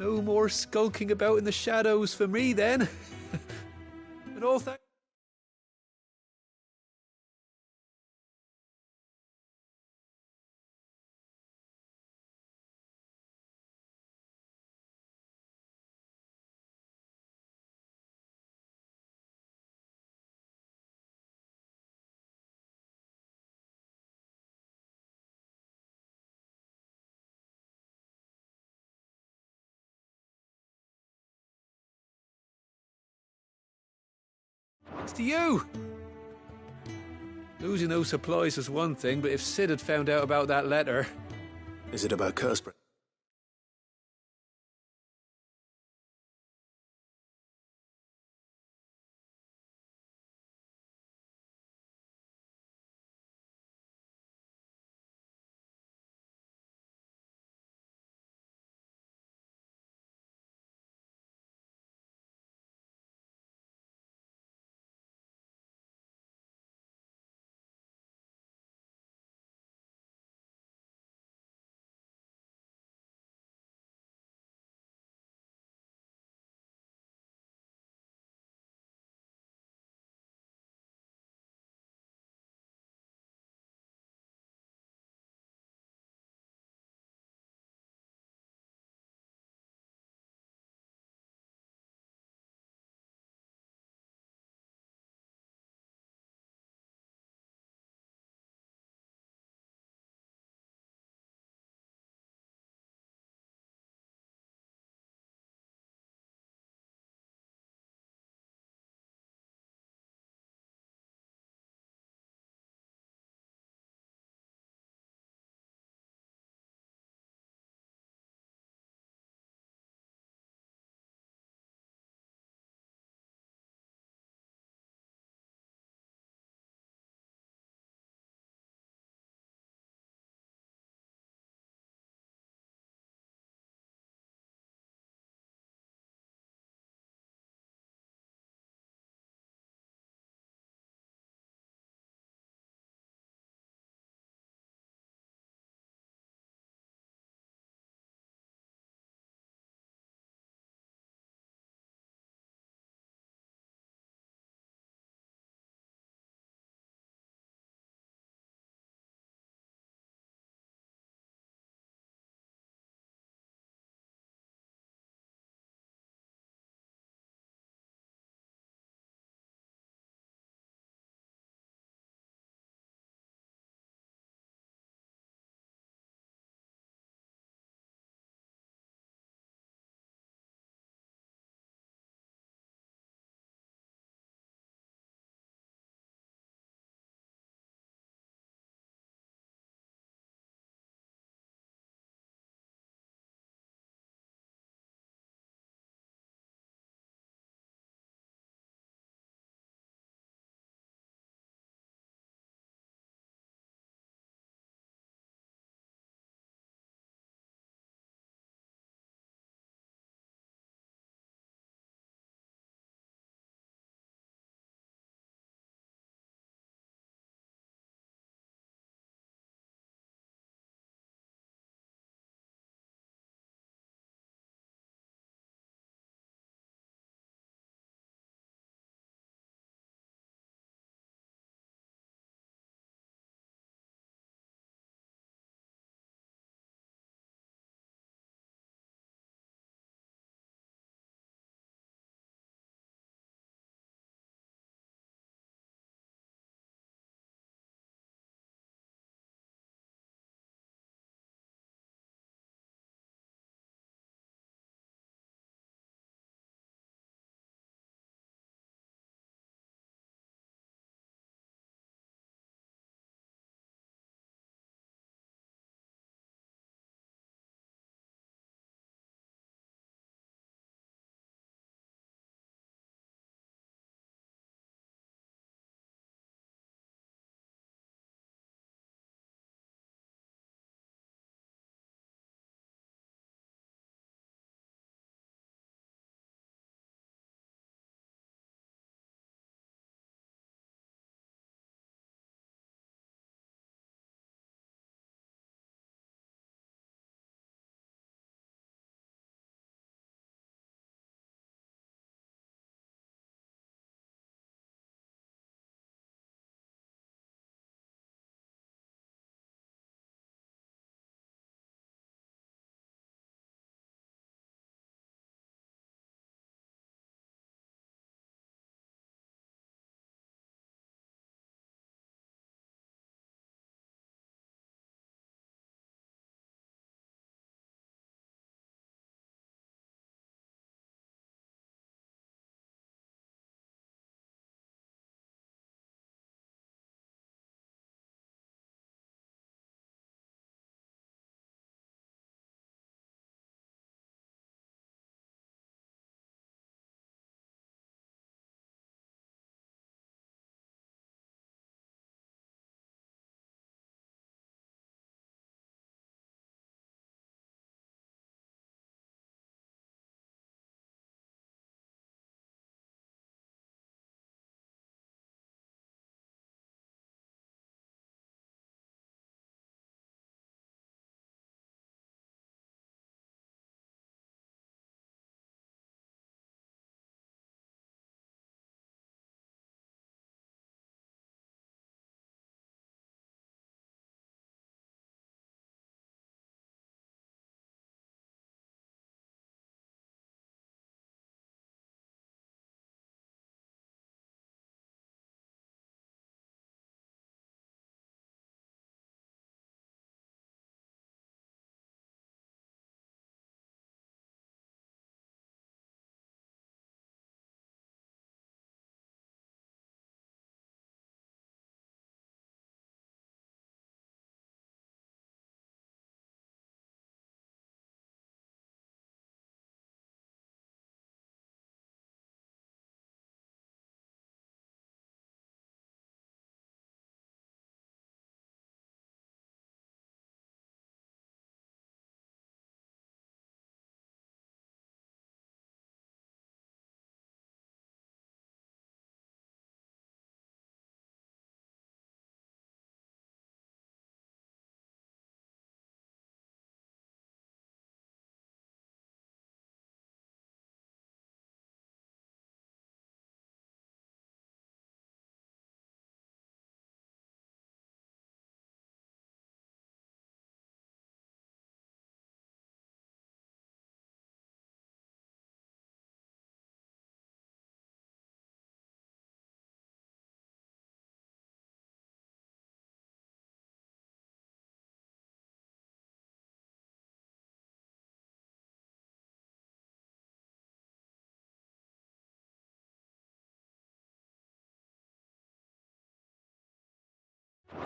No more skulking about in the shadows for me, then. And all thanks. Thanks to you. Losing those supplies was one thing, but if Sid had found out about that letter... Is it about Curse?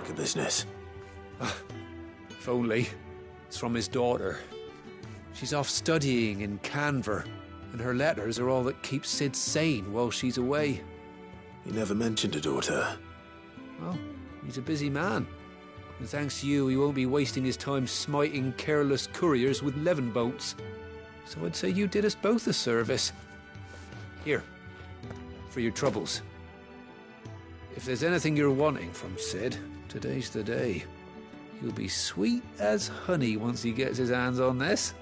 Lack of business. If only. It's from his daughter. She's off studying in Canver, and her letters are all that keeps Sid sane while she's away. He never mentioned a daughter. Well, he's a busy man. And thanks to you, he won't be wasting his time smiting careless couriers with levin bolts. So I'd say you did us both a service. Here, for your troubles. If there's anything you're wanting from Sid, today's the day. He'll be sweet as honey once he gets his hands on this.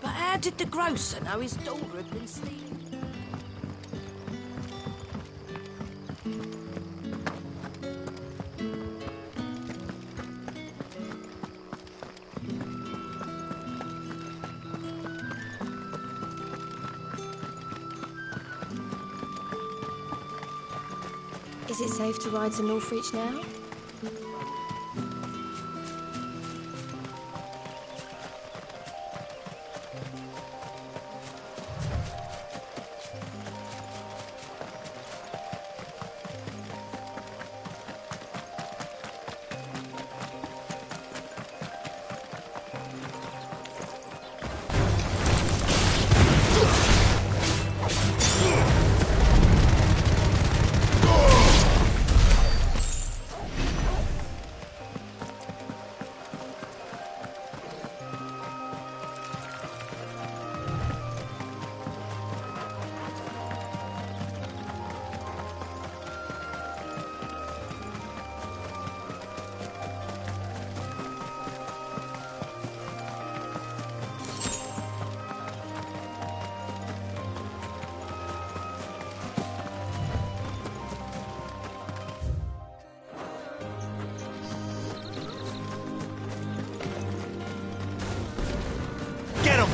How did the grocer know his daughter had been stealing? Is it safe to ride to Northreach now?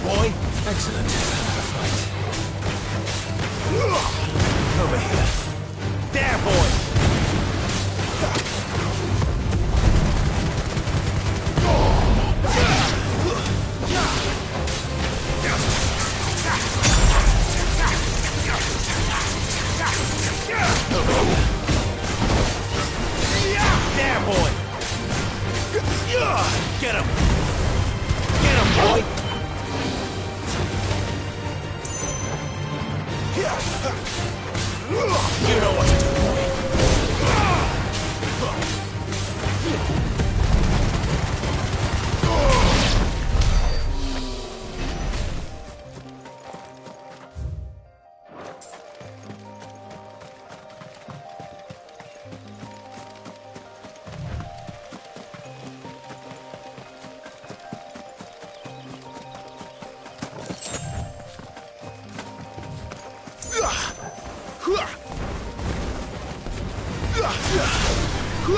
Boy. Excellent. Fight. Over here. There, boy. There, boy. Get him. Get him, boy. You know what to do, boy.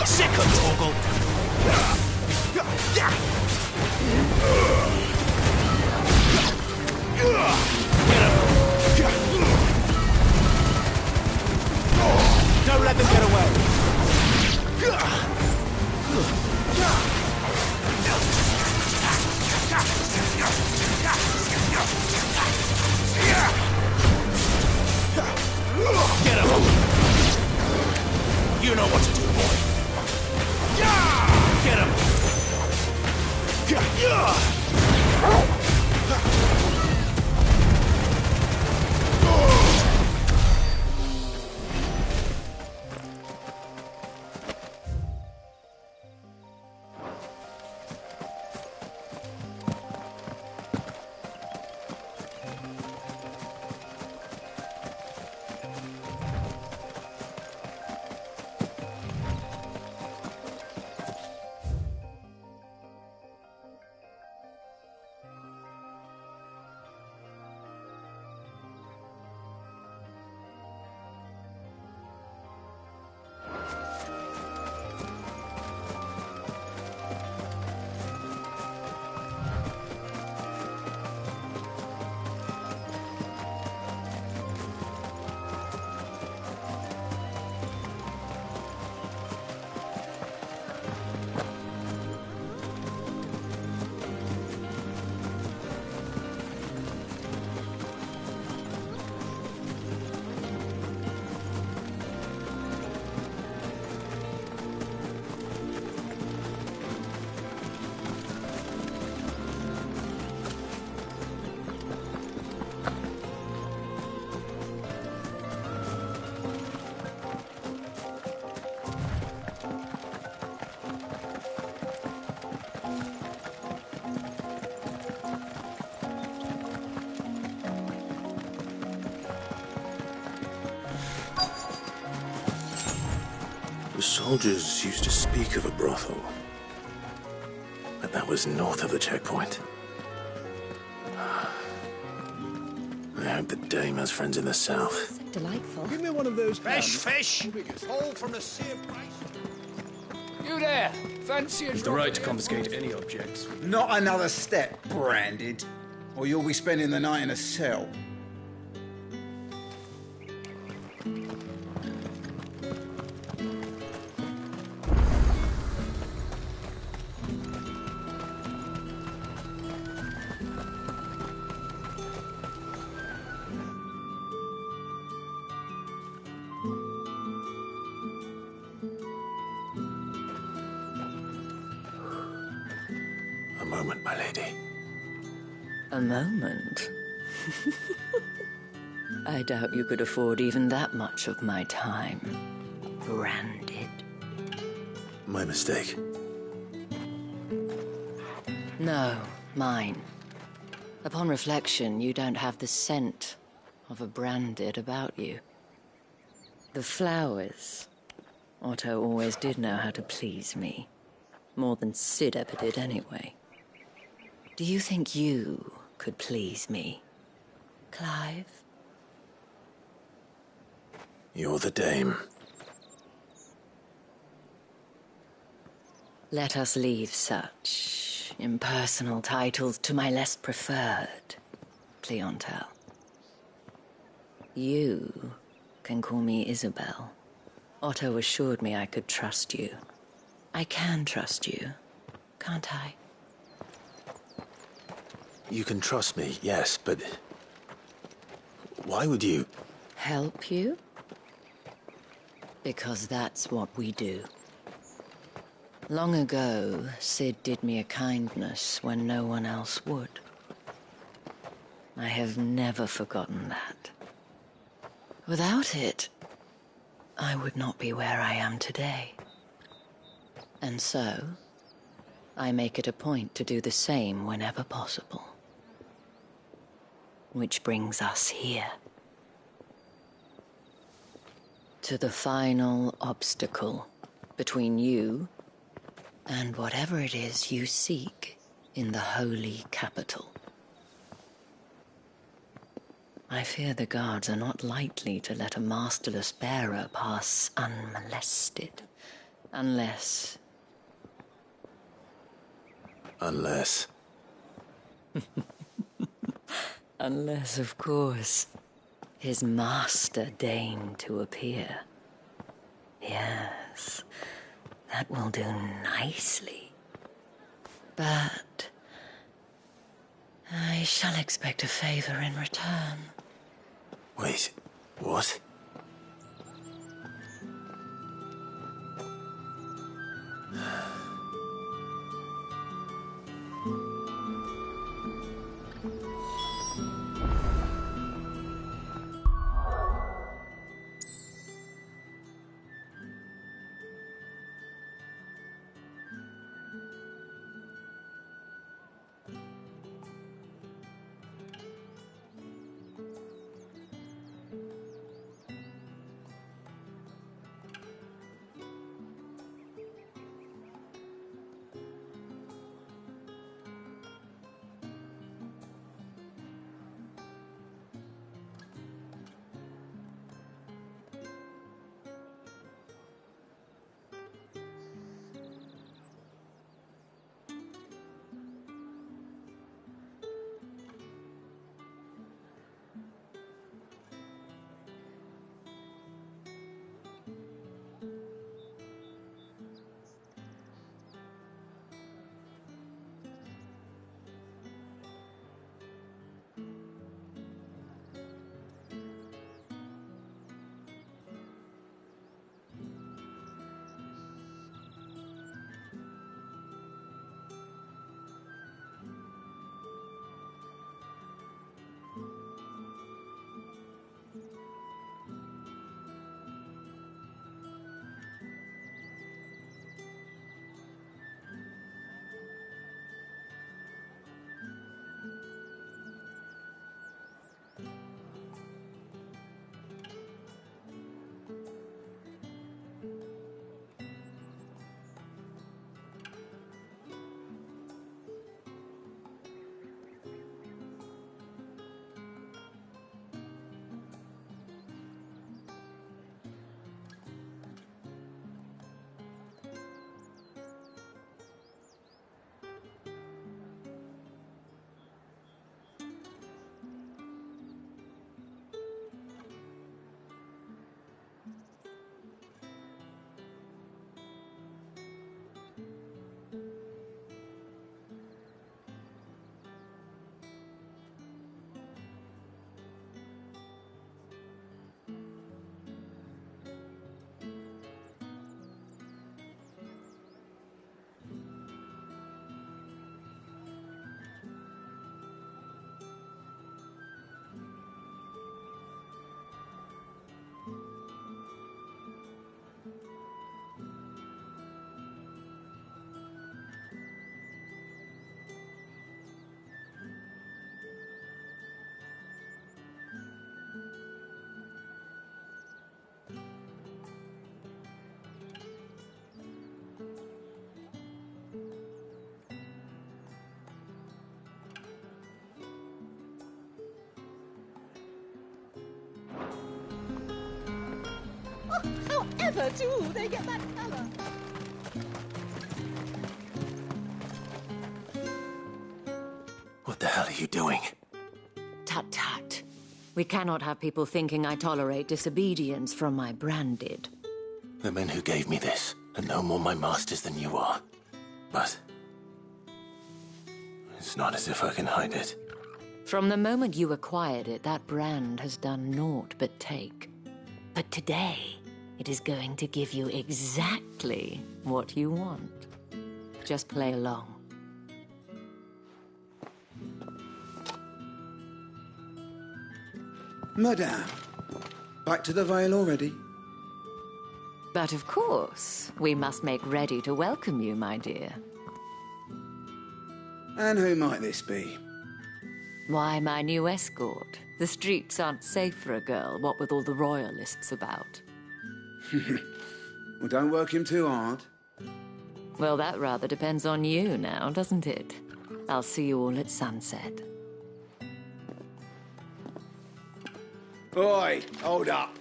Sick of Torgal. Don't let them get away. Get him. You know what to do, boy. Get him! soldiers used to speak of a brothel. But that was north of the checkpoint. I hope the dame has friends in the south. Delightful. Give me one of those Fish! All from the sear price. You there! Fancy a It's the right to confiscate any objects. Not another step, Branded, or you'll be spending the night in a cell. A moment, my lady. A moment? I doubt you could afford even that much of my time. Branded. My mistake. No, mine. Upon reflection, you don't have the scent of a branded about you. The flowers. Otto always did know how to please me. More than Sid ever did anyway. Do you think you could please me, Clive? You're the dame. Let us leave such impersonal titles to my less preferred clientele. You can call me Isabel. Otto assured me I could trust you. I can trust you, can't I? You can trust me, yes, but... why would you... Help you? Because that's what we do. Long ago, Sid did me a kindness when no one else would. I have never forgotten that. Without it, I would not be where I am today. And so, I make it a point to do the same whenever possible. Which brings us here. To the final obstacle between you and whatever it is you seek in the holy capital. I fear the guards are not likely to let a masterless bearer pass unmolested, unless... Unless... Unless, of course, his master deigned to appear. Yes, that will do nicely. But I shall expect a favor in return. Wait, what? However, do they get that colour? What the hell are you doing? Tut tut. We cannot have people thinking I tolerate disobedience from my branded. The men who gave me this are no more my masters than you are. But it's not as if I can hide it. From the moment you acquired it, that brand has done naught but take. But today, it is going to give you exactly what you want. Just play along. Madame, back to the Vale already? But of course, we must make ready to welcome you, my dear. And who might this be? Why, my new escort. The streets aren't safe for a girl, what with all the royalists about. Well, don't work him too hard. Well, that rather depends on you now, doesn't it? I'll see you all at sunset. Oi, hold up.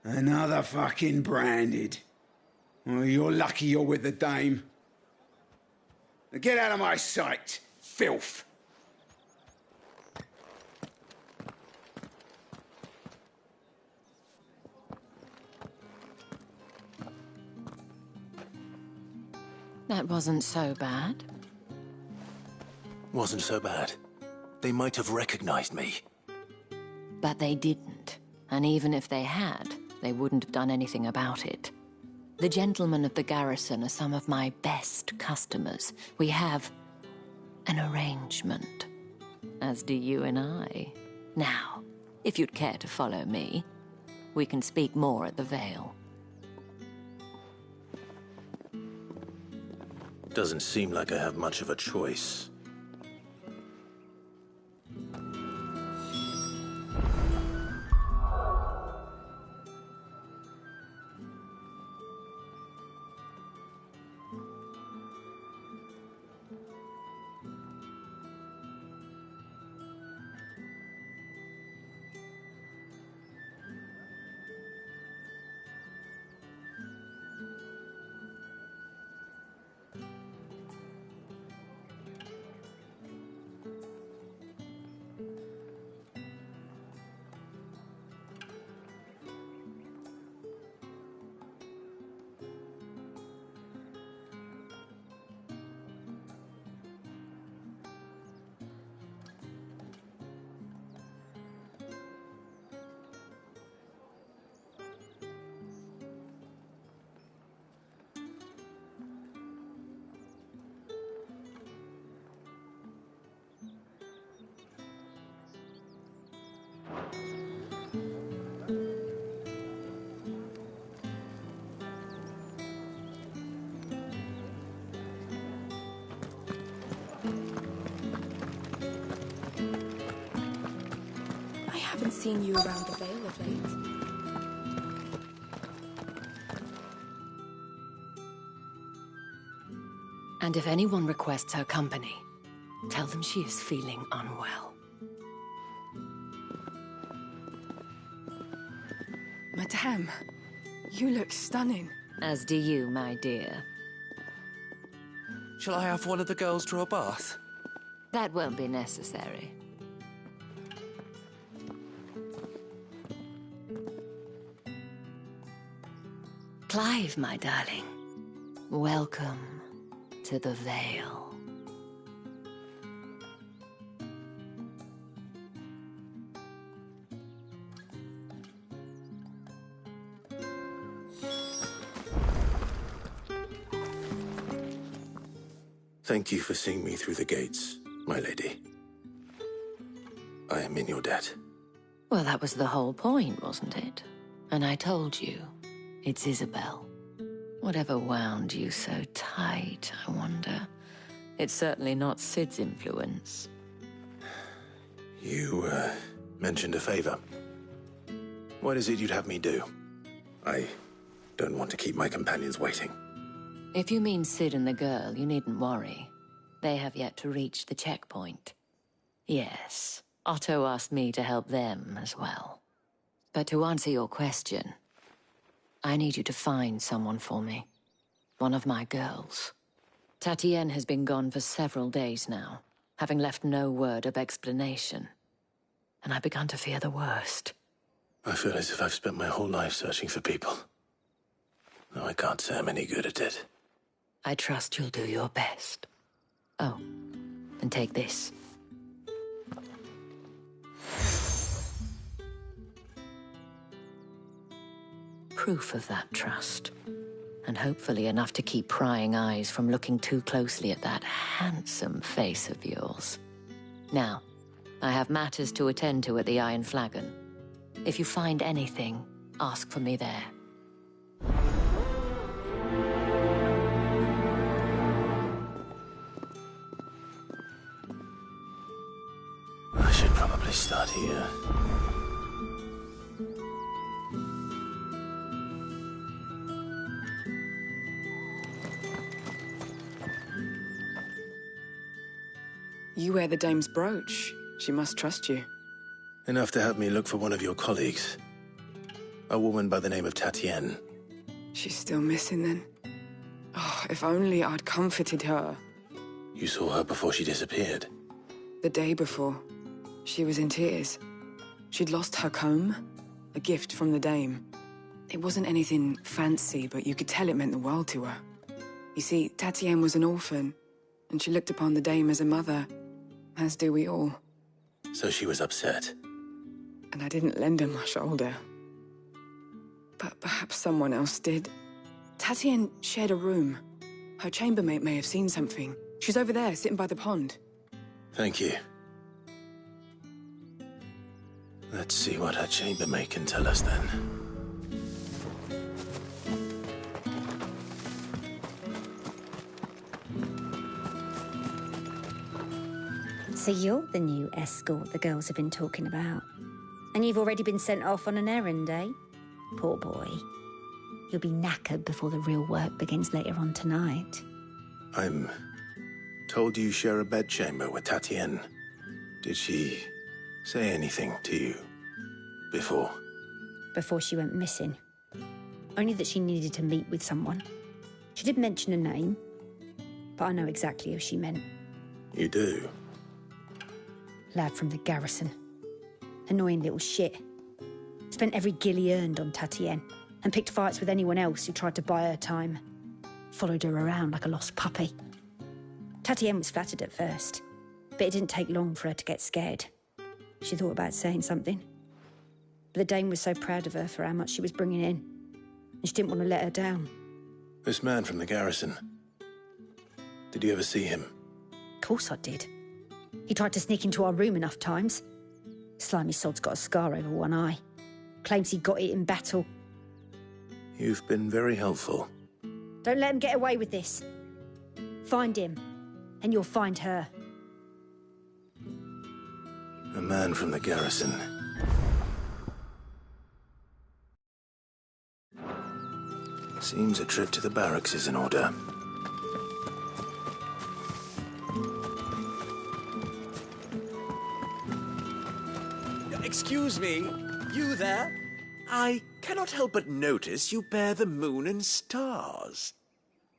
Another fucking branded. Well, you're lucky you're with the dame. Now get out of my sight, filth. That wasn't so bad. Wasn't so bad. They might have recognized me. But they didn't. And even if they had, they wouldn't have done anything about it. The gentlemen of the garrison are some of my best customers. We have an arrangement, as do you and I. Now, if you'd care to follow me, we can speak more at the Vale. Doesn't seem like I have much of a choice. I haven't seen you around the Vale of late. And if anyone requests her company, tell them she is feeling unwell. Madame, you look stunning. As do you, my dear. Shall I have one of the girls draw a bath? That won't be necessary. Clive, my darling. Welcome to the Vale. Thank you for seeing me through the gates, my lady. I am in your debt. Well, that was the whole point, wasn't it? And I told you, it's Isabel. Whatever wound you so tight, I wonder. It's certainly not Sid's influence. You, mentioned a favor. What is it you'd have me do? I don't want to keep my companions waiting. If you mean Sid and the girl, you needn't worry. They have yet to reach the checkpoint. Yes, Otto asked me to help them as well. But to answer your question, I need you to find someone for me. One of my girls. Tatienne has been gone for several days now, having left no word of explanation. And I've begun to fear the worst. I feel as if I've spent my whole life searching for people. No, I can't say I'm any good at it. I trust you'll do your best. Oh, and take this. Proof of that trust. And hopefully enough to keep prying eyes from looking too closely at that handsome face of yours. Now, I have matters to attend to at the Iron Flagon. If you find anything, ask for me there. I should probably start here. You wear the dame's brooch. She must trust you. Enough to help me look for one of your colleagues. A woman by the name of Tatienne. She's still missing then. Oh, if only I'd comforted her. You saw her before she disappeared? The day before. She was in tears. She'd lost her comb, a gift from the dame. It wasn't anything fancy, but you could tell it meant the world to her. You see, Tatienne was an orphan, and she looked upon the dame as a mother, as do we all. So she was upset. And I didn't lend her my shoulder. But perhaps someone else did. Tatienne shared a room. Her chambermaid may have seen something. She's over there, sitting by the pond. Thank you. Let's see what her chambermaid can tell us then. So you're the new escort the girls have been talking about. And you've already been sent off on an errand, eh? Poor boy. You'll be knackered before the real work begins later on tonight. I'm told you share a bedchamber with Tatienne. Did she say anything to you before? Before she went missing. Only that she needed to meet with someone. She did mention a name, but I know exactly who she meant. You do? Lad from the garrison. Annoying little shit. Spent every guil he earned on Tatienne and picked fights with anyone else who tried to buy her time. Followed her around like a lost puppy. Tatienne was flattered at first, but it didn't take long for her to get scared. She thought about saying something. But the dame was so proud of her for how much she was bringing in, and she didn't want to let her down. This man from the garrison. Did you ever see him? Of course I did. He tried to sneak into our room enough times. Slimy sod's got a scar over one eye. Claims he got it in battle. You've been very helpful. Don't let him get away with this. Find him, and you'll find her. A man from the garrison. Seems a trip to the barracks is in order. Excuse me, you there? I cannot help but notice you bear the moon and stars.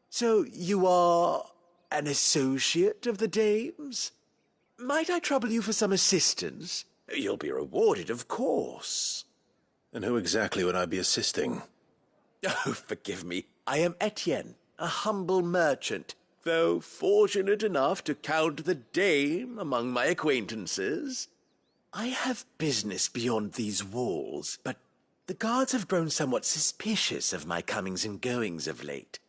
So you are an associate of the dame's? Might I trouble you for some assistance? You'll be rewarded, of course. And who exactly would I be assisting? Oh, forgive me. I am Etienne, a humble merchant, though fortunate enough to count the dame among my acquaintances. I have business beyond these walls, but the guards have grown somewhat suspicious of my comings and goings of late.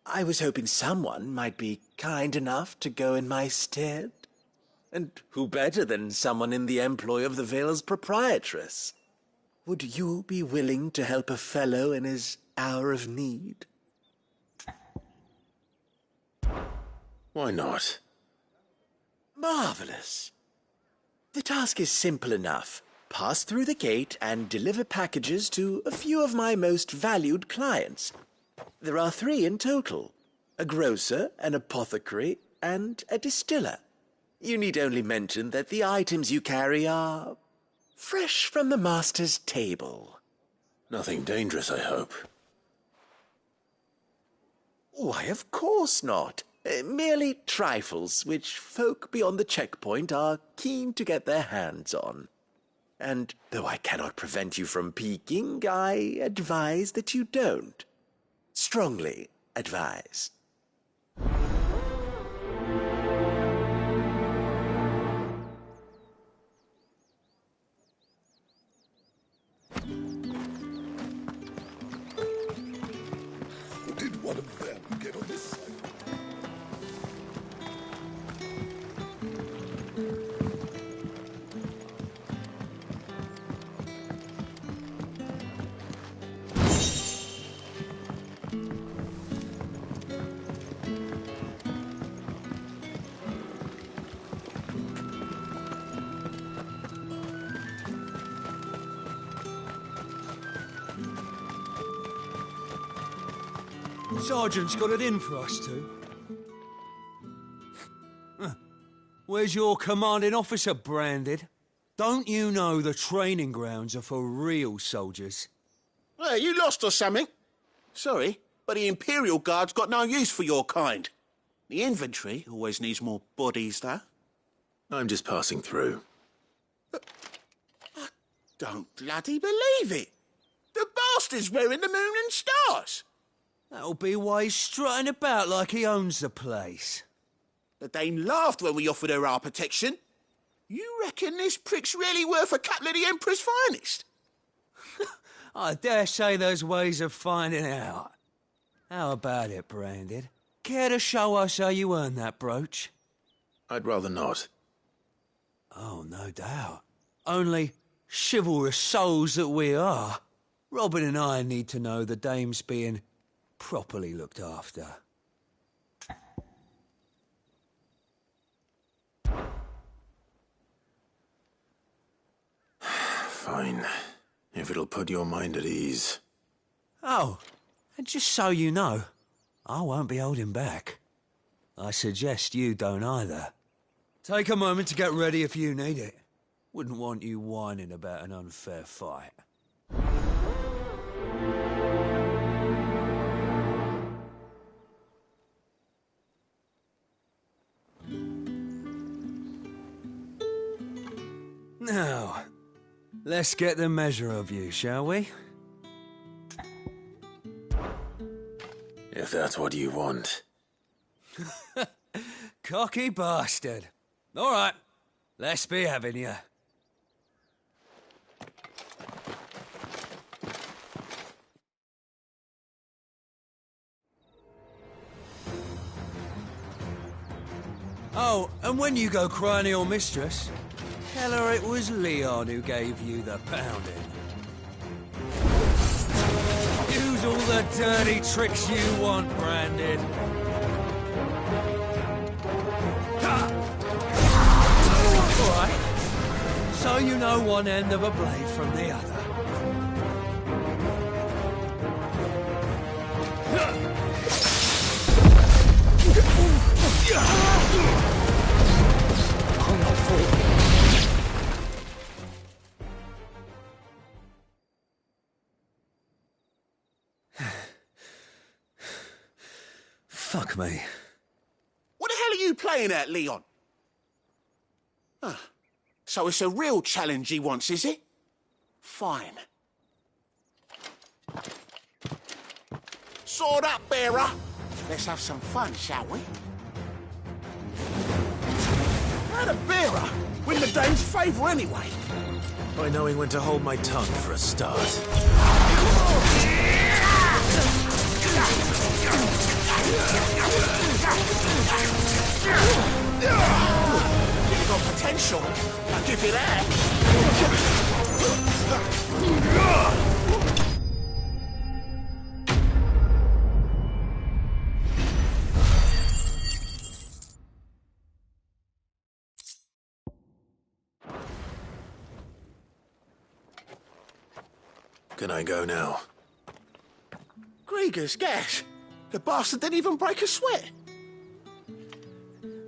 I was hoping someone might be kind enough to go in my stead. And who better than someone in the employ of the Vale's proprietress? Would you be willing to help a fellow in his hour of need? Why not? Marvelous. The task is simple enough. Pass through the gate and deliver packages to a few of my most valued clients. There are 3 in total. A grocer, an apothecary, and a distiller. You need only mention that the items you carry are fresh from the master's table. Nothing dangerous, I hope. Why, of course not. Merely trifles which folk beyond the checkpoint are keen to get their hands on. And though I cannot prevent you from peeking, I advise that you don't. Strongly advise. Did one of them get on this side? Sergeant's got it in for us two. Where's your commanding officer, Branded? Don't you know the training grounds are for real soldiers? Well, you lost or something? Sorry, but the Imperial Guard's got no use for your kind. The infantry always needs more bodies, though. I'm just passing through. I don't bloody believe it. The bastard's wearing the moon and stars. That'll be why he's strutting about like he owns the place. The Dame laughed when we offered her our protection. You reckon this prick's really worth a couple of the Emperor's finest? I dare say there's ways of finding out. How about it, Branded? Care to show us how you earned that brooch? I'd rather not. Oh, no doubt. Only chivalrous souls that we are, Robin and I need to know the Dame's being properly looked after. Fine. If it'll put your mind at ease. Oh, and just so you know, I won't be holding back. I suggest you don't either. Take a moment to get ready if you need it. Wouldn't want you whining about an unfair fight. Now, let's get the measure of you, shall we? If that's what you want. Cocky bastard. All right, let's be having you. Oh, and when you go crying to your mistress, tell her it was Leon who gave you the pounding. Use all the dirty tricks you want, Brandon. All right. So you know one end of a blade from the other. Fuck me. What the hell are you playing at, Leon? So it's a real challenge he wants, is it? Fine. Sword up, bearer. Let's have some fun, shall we? How'd a bearer win the Dame's favour anyway? By knowing when to hold my tongue for a start. You've got potential. I'll give you that. Can I go now? Grieger's gas. The bastard didn't even break a sweat.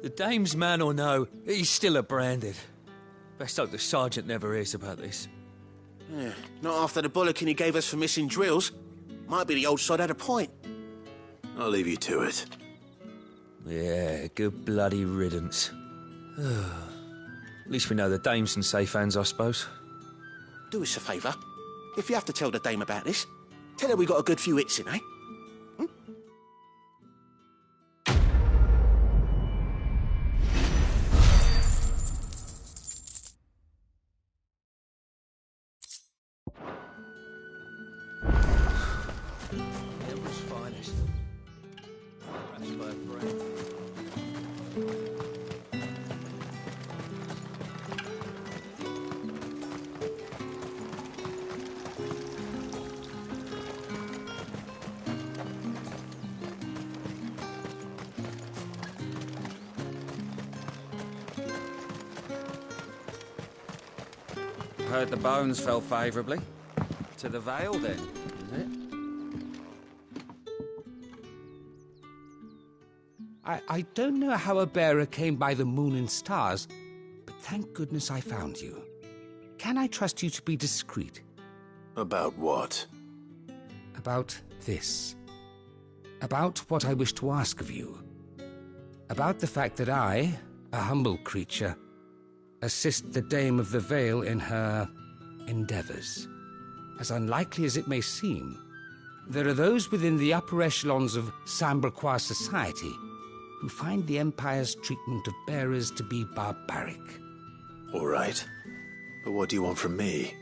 The dame's man or no, he's still a branded. Best hope the sergeant never hears about this. Yeah, not after the bollocking he gave us for missing drills. Might be the old sod had a point. I'll leave you to it. Yeah, good bloody riddance. At least we know the dame's in safe hands, I suppose. Do us a favour. If you have to tell the dame about this, tell her we got a good few hits in, eh? Heard the bones fell favourably. To the Vale, then, is it? I don't know how a bearer came by the moon and stars, but thank goodness I found you. Can I trust you to be discreet? About what? About this. About what I wish to ask of you. About the fact that I, a humble creature, assist the Dame of the Vale in her endeavours. As unlikely as it may seem, there are those within the upper echelons of Samberquois society who find the Empire's treatment of bearers to be barbaric. All right. But what do you want from me?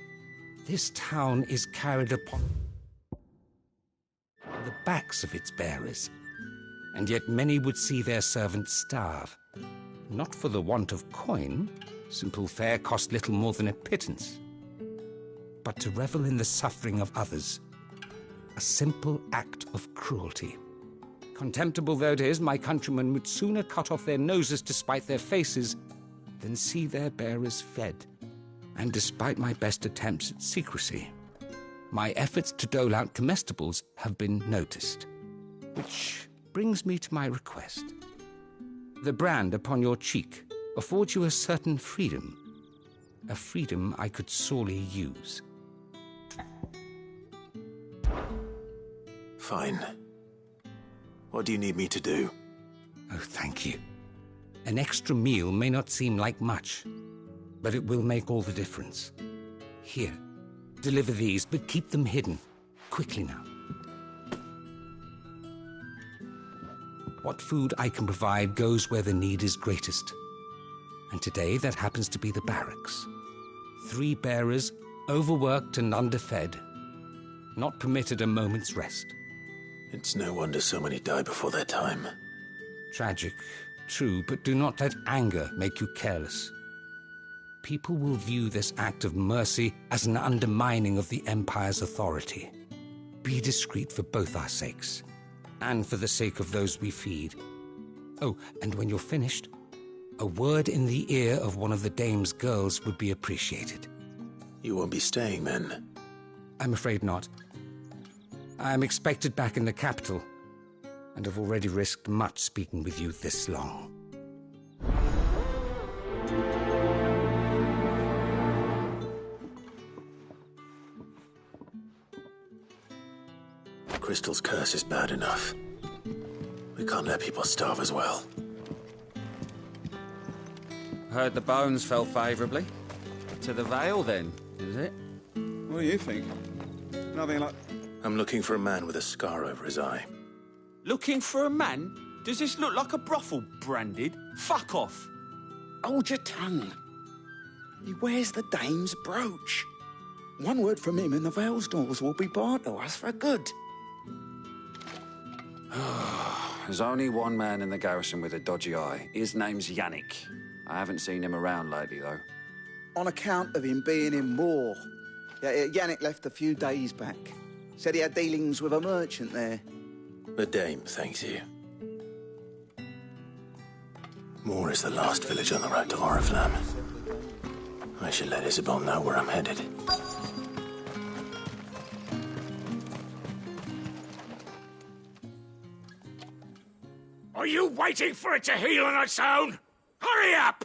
This town is carried upon the backs of its bearers, and yet many would see their servants starve. Not for the want of coin. Simple fare cost little more than a pittance. But to revel in the suffering of others, a simple act of cruelty. Contemptible though it is, my countrymen would sooner cut off their noses to spite their faces than see their bearers fed. And despite my best attempts at secrecy, my efforts to dole out comestibles have been noticed. Which brings me to my request. The brand upon your cheek affords you a certain freedom. A freedom I could sorely use. Fine. What do you need me to do? Oh, thank you. An extra meal may not seem like much, but it will make all the difference. Here, deliver these, but keep them hidden. Quickly now. What food I can provide goes where the need is greatest. And today that happens to be the barracks. 3 bearers, overworked and underfed, not permitted a moment's rest. It's no wonder so many die before their time. Tragic, true, but do not let anger make you careless. People will view this act of mercy as an undermining of the Empire's authority. Be discreet for both our sakes, and for the sake of those we feed. Oh, and when you're finished, a word in the ear of one of the Dame's girls would be appreciated. You won't be staying, then? I'm afraid not. I am expected back in the capital, and have already risked much speaking with you this long. Crystal's curse is bad enough. We can't let people starve as well. Heard the bones fell favourably. To the Vale, then, is it? What do you think? Nothing like... I'm looking for a man with a scar over his eye. Looking for a man? Does this look like a brothel, branded? Fuck off! Hold your tongue. He wears the Dame's brooch. One word from him and the Vale's doors will be barred to us for good. There's only one man in the garrison with a dodgy eye. His name's Yannick. I haven't seen him around lately, though. On account of him being in war. Yannick left a few days back. Said he had dealings with a merchant there. The Dame thanks you. Moor is the last village on the road to Oriflamme. I should let Isabel know where I'm headed. Are you waiting for it to heal on its own? Hurry up!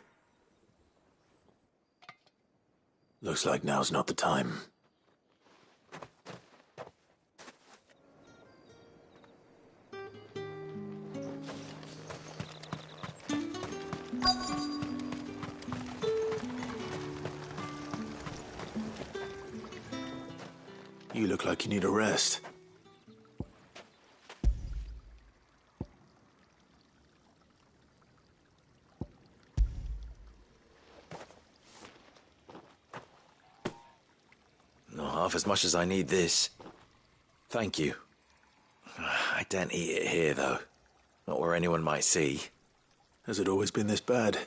Looks like now's not the time. You look like you need a rest. Not half as much as I need this. Thank you. I don't eat it here, though. Not where anyone might see. Has it always been this bad?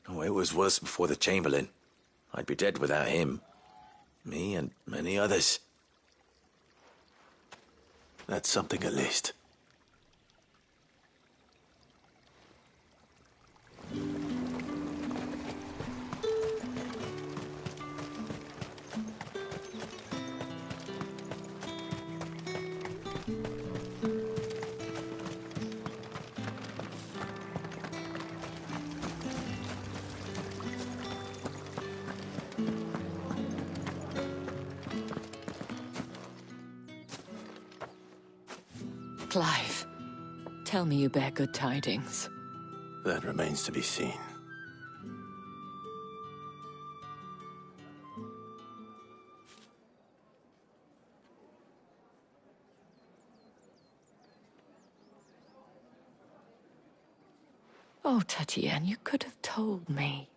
Oh, it was worse before the Chamberlain. I'd be dead without him. Me and many others. That's something at least. Clive, tell me you bear good tidings. That remains to be seen. Oh, Tatienne, you could have told me.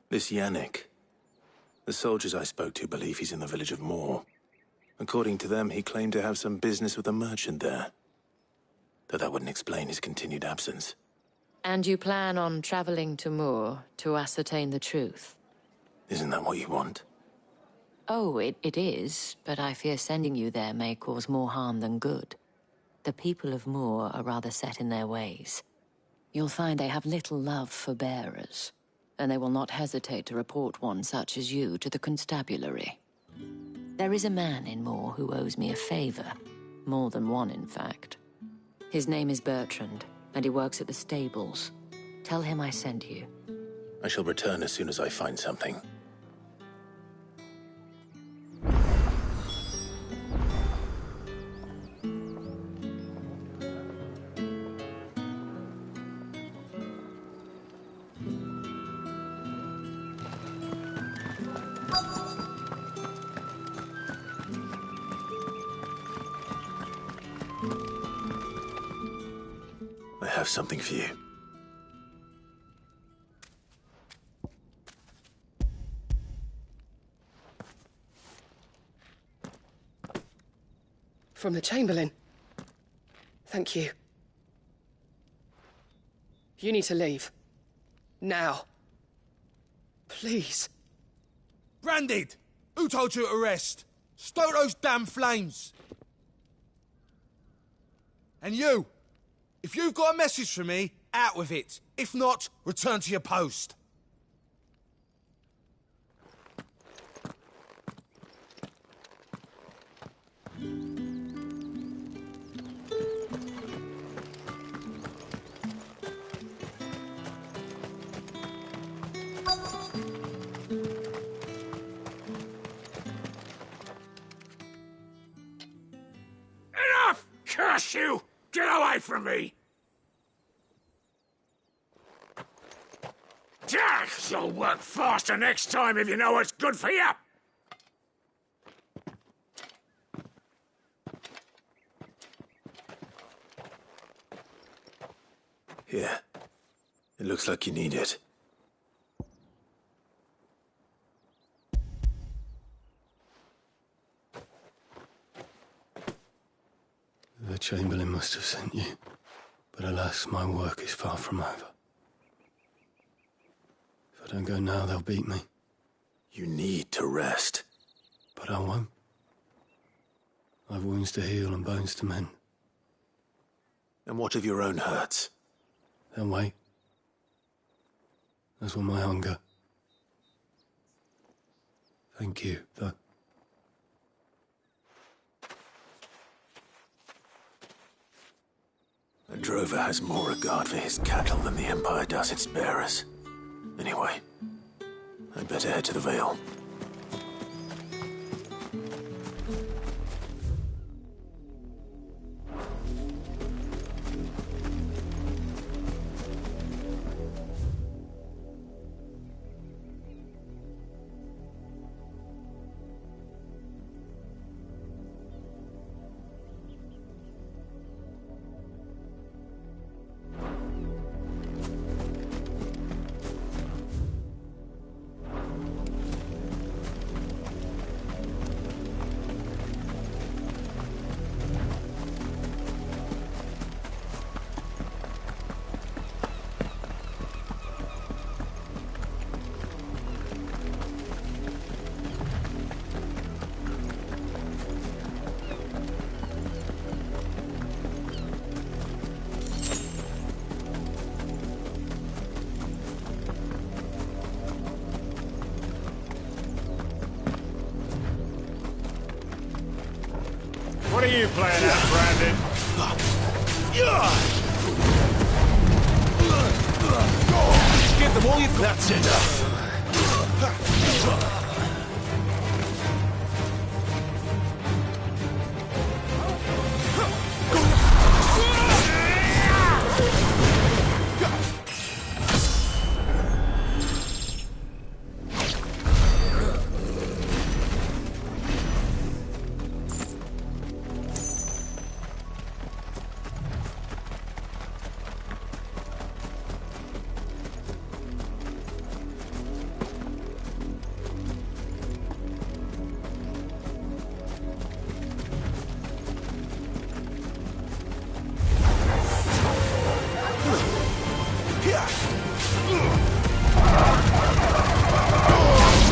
This Yannick. The soldiers I spoke to believe he's in the village of Moor. According to them, he claimed to have some business with a merchant there. Though that wouldn't explain his continued absence. And you plan on traveling to Moor to ascertain the truth? Isn't that what you want? Oh, it is, but I fear sending you there may cause more harm than good. The people of Moor are rather set in their ways. You'll find they have little love for bearers, and they will not hesitate to report one such as you to the constabulary. There is a man in Moor who owes me a favor. More than one, in fact. His name is Bertrand, and he works at the stables. Tell him I sent you. I shall return as soon as I find something. I have something for you. From the Chamberlain. Thank you. You need to leave. Now. Please. Branded! Who told you to rest? Stoke those damn flames! And you! If you've got a message for me, out with it. If not, return to your post. Enough! Curse you! Get away from me! You'll work faster next time if you know what's good for you! Here. It looks like you need it. The Chamberlain must have sent you. But alas, my work is far from over. If I don't go now, they'll beat me. You need to rest. But I won't. I've wounds to heal and bones to mend. And what of your own hurts? They'll wait. As will my hunger. Thank you, though. A drover has more regard for his cattle than the Empire does its bearers. Anyway, I'd better head to the Vale. What are you playing at, Brandon? Give them all you've got. That's enough.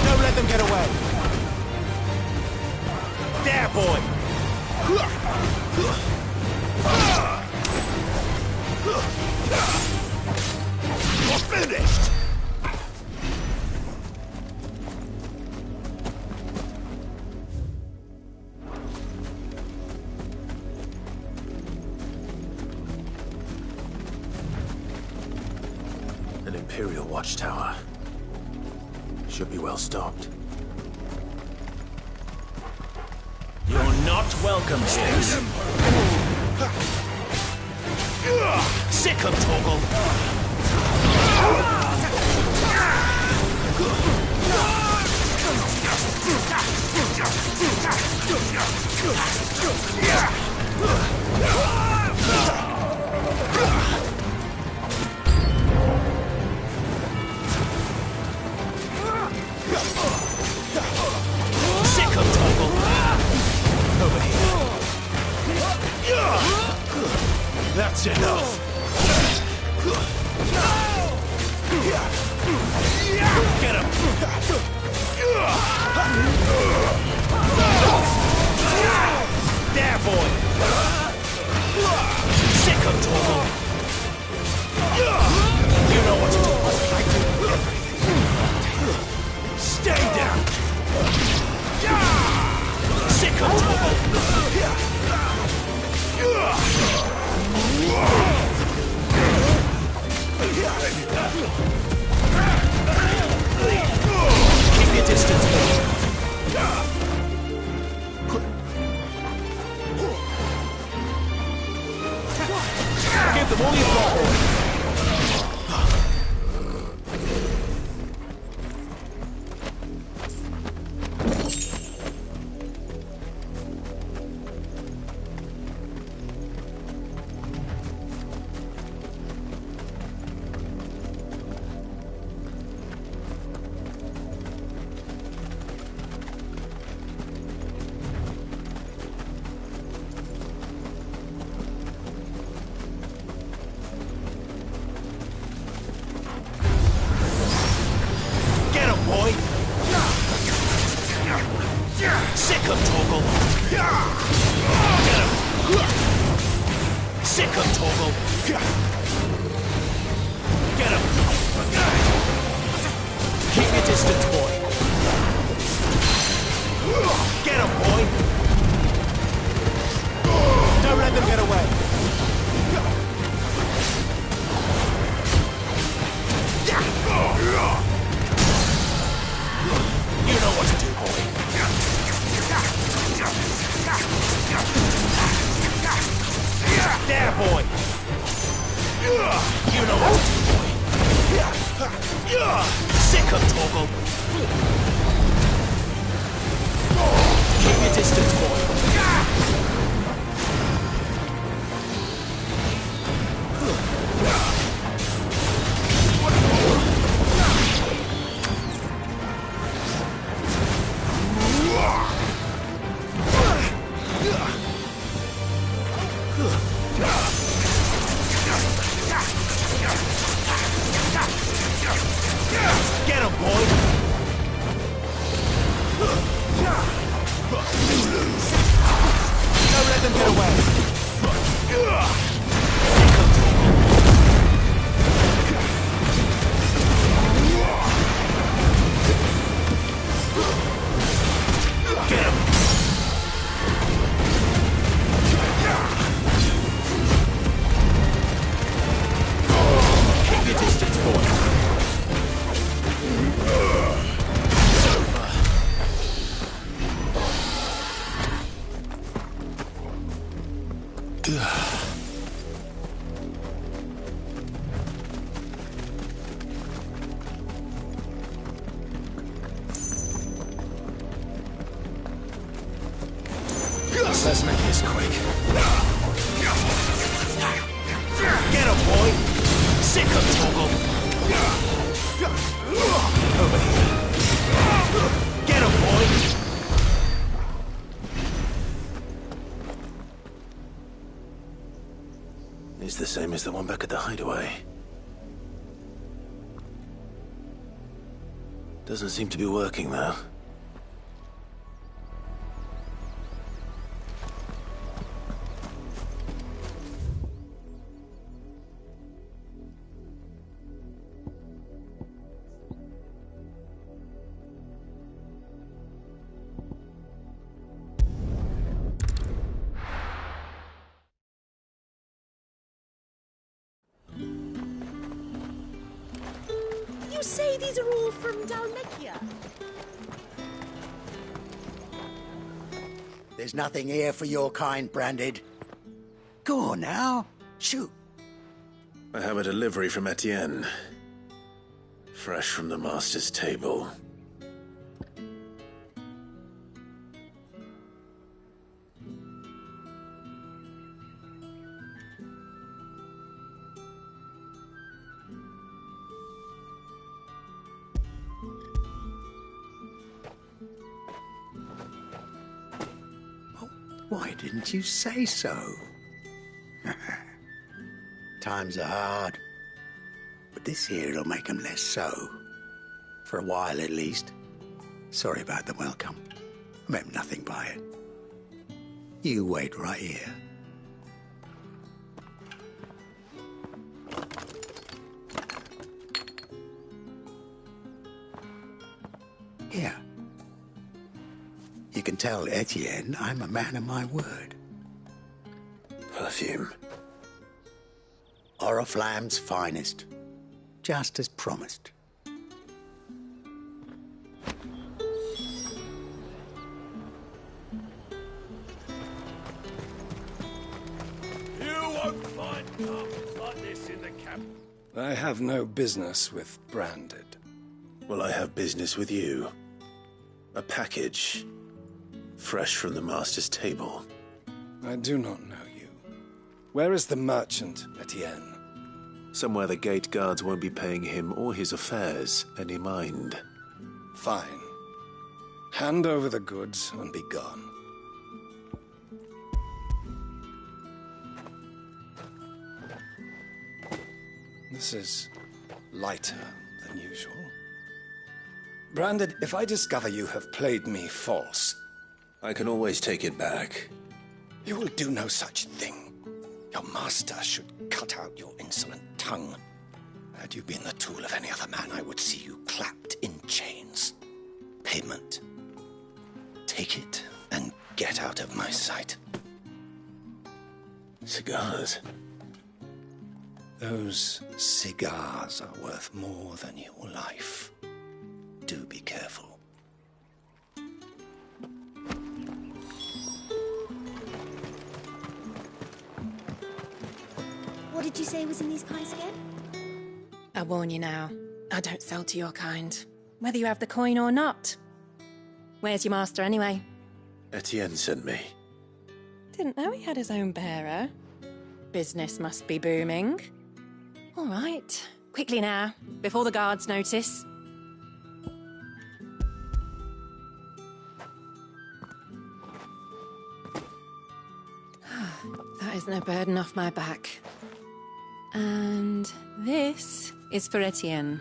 Don't let them get away. There, boy. You're finished! An Imperial watchtower. Should be well stocked. You're not welcome here. Sick of Torgal. Sick of Torgal. Over here. That's enough. there, boy! You know what to do, boy! Sick of Torgal! Keep your distance, boy! Get him, boy! Don't let them get away! Get him! Keep your distance, boy! Let's make this quick. Get him, boy! Sick of Torgal! Over here. Get him, boy! It's the same as the one back at the hideaway. Doesn't seem to be working, though. You say these are all from Dalmekia? There's nothing here for your kind, Branded. Go on now. Shoot. I have a delivery from Etienne. Fresh from the master's table. Why didn't you say so? Times are hard. But this here'll make 'em less so. For a while, at least. Sorry about the welcome. I meant nothing by it. You wait right here. Here. You can tell Etienne I'm a man of my word. Perfume. Oriflamme's finest. Just as promised. You won't find carpets like this in the camp. I have no business with Branded. Well, I have business with you. A package. Fresh from the master's table. I do not know you. Where is the merchant, Etienne? Somewhere the gate guards won't be paying him or his affairs any mind. Fine. Hand over the goods and be gone. This is lighter than usual. Branded, if I discover you have played me false... I can always take it back. You will do no such thing. Your master should cut out your insolent tongue. Had you been the tool of any other man, I would see you clapped in chains. Payment. Take it and get out of my sight. Cigars? Those cigars are worth more than your life. Do be careful. did you say was in these pies again? I warn you now, I don't sell to your kind, whether you have the coin or not. Where's your master, anyway? Etienne sent me. Didn't know he had his own bearer. Business must be booming. All right, quickly now, before the guards notice. That is no burden off my back. And this is for Etienne.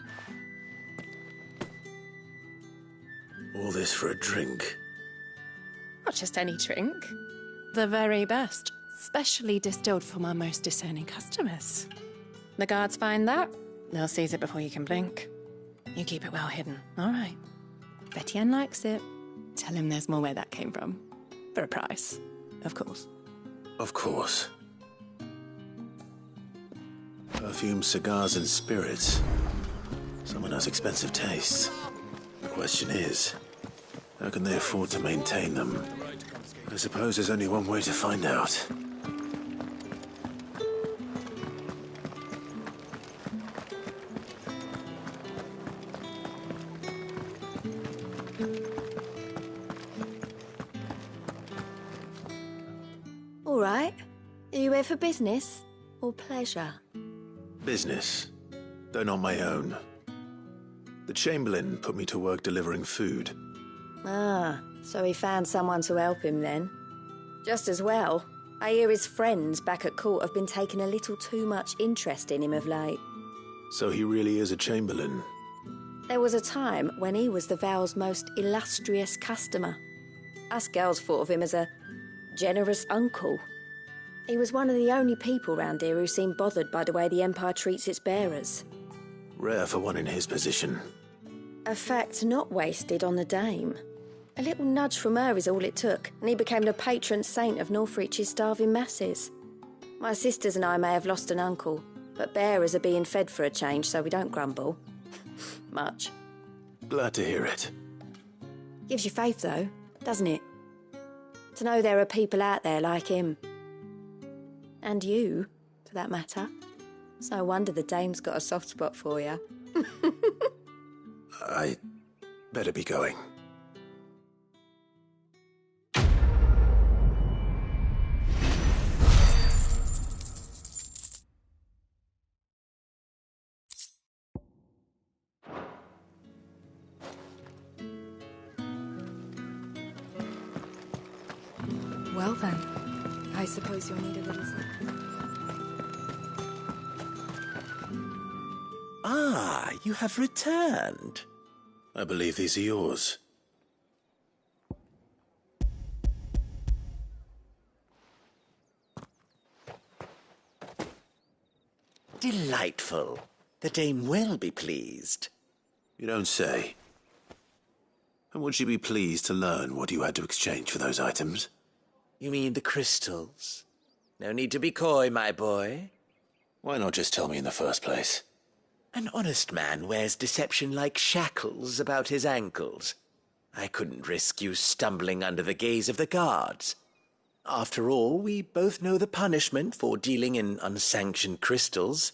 All this for a drink. Not just any drink. The very best, specially distilled for my most discerning customers. The guards find that, they'll seize it before you can blink. You keep it well hidden, all right? If Etienne likes it, tell him there's more where that came from. For a price, of course. Of course. Perfume, cigars, and spirits. Someone has expensive tastes. The question is, how can they afford to maintain them? I suppose there's only one way to find out. All right. Are you here for business or pleasure? Business, though not my own. The Chamberlain put me to work delivering food. Ah, so he found someone to help him then. Just as well. I hear his friends back at court have been taking a little too much interest in him of late. So he really is a Chamberlain. There was a time when he was the Val's most illustrious customer. Us girls thought of him as a generous uncle. He was one of the only people round here who seemed bothered by the way the Empire treats its bearers. Rare for one in his position. A fact not wasted on the dame. A little nudge from her is all it took, and he became the patron saint of Northreach's starving masses. My sisters and I may have lost an uncle, but bearers are being fed for a change, so we don't grumble. Much. Glad to hear it. Gives you faith, though, doesn't it? To know there are people out there like him. And you, for that matter. It's no wonder the dame's got a soft spot for you. I better be going. Well then, I suppose you'll need a little sleep. Ah, you have returned. I believe these are yours. Delightful. The dame will be pleased. You don't say. And would she be pleased to learn what you had to exchange for those items? You mean the crystals? No need to be coy, my boy. Why not just tell me in the first place? An honest man wears deception like shackles about his ankles. I couldn't risk you stumbling under the gaze of the guards. After all, we both know the punishment for dealing in unsanctioned crystals,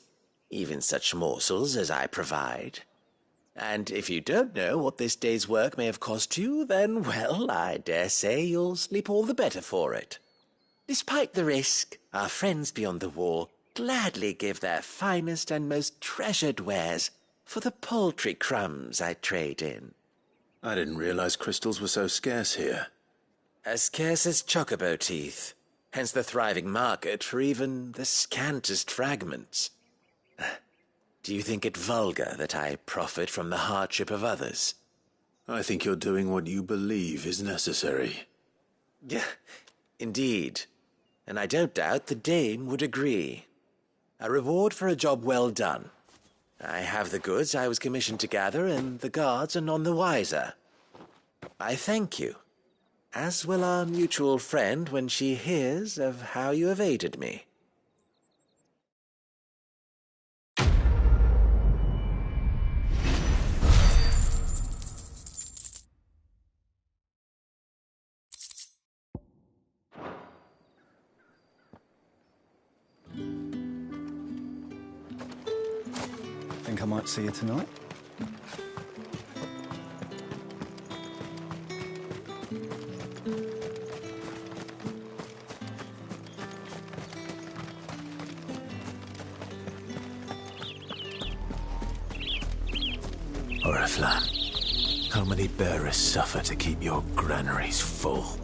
even such morsels as I provide. And if you don't know what this day's work may have cost you, then, well, I dare say you'll sleep all the better for it. Despite the risk, our friends beyond the wall gladly give their finest and most treasured wares for the paltry crumbs I trade in. I didn't realize crystals were so scarce here. As scarce as chocobo teeth, hence the thriving market for even the scantest fragments. Do you think it vulgar that I profit from the hardship of others? I think you're doing what you believe is necessary. Yeah, indeed. And I don't doubt the dame would agree. A reward for a job well done. I have the goods I was commissioned to gather, and the guards are none the wiser. I thank you, as will our mutual friend when she hears of how you have aided me. I might see you tonight? Oriflamme, how many bearers suffer to keep your granaries full?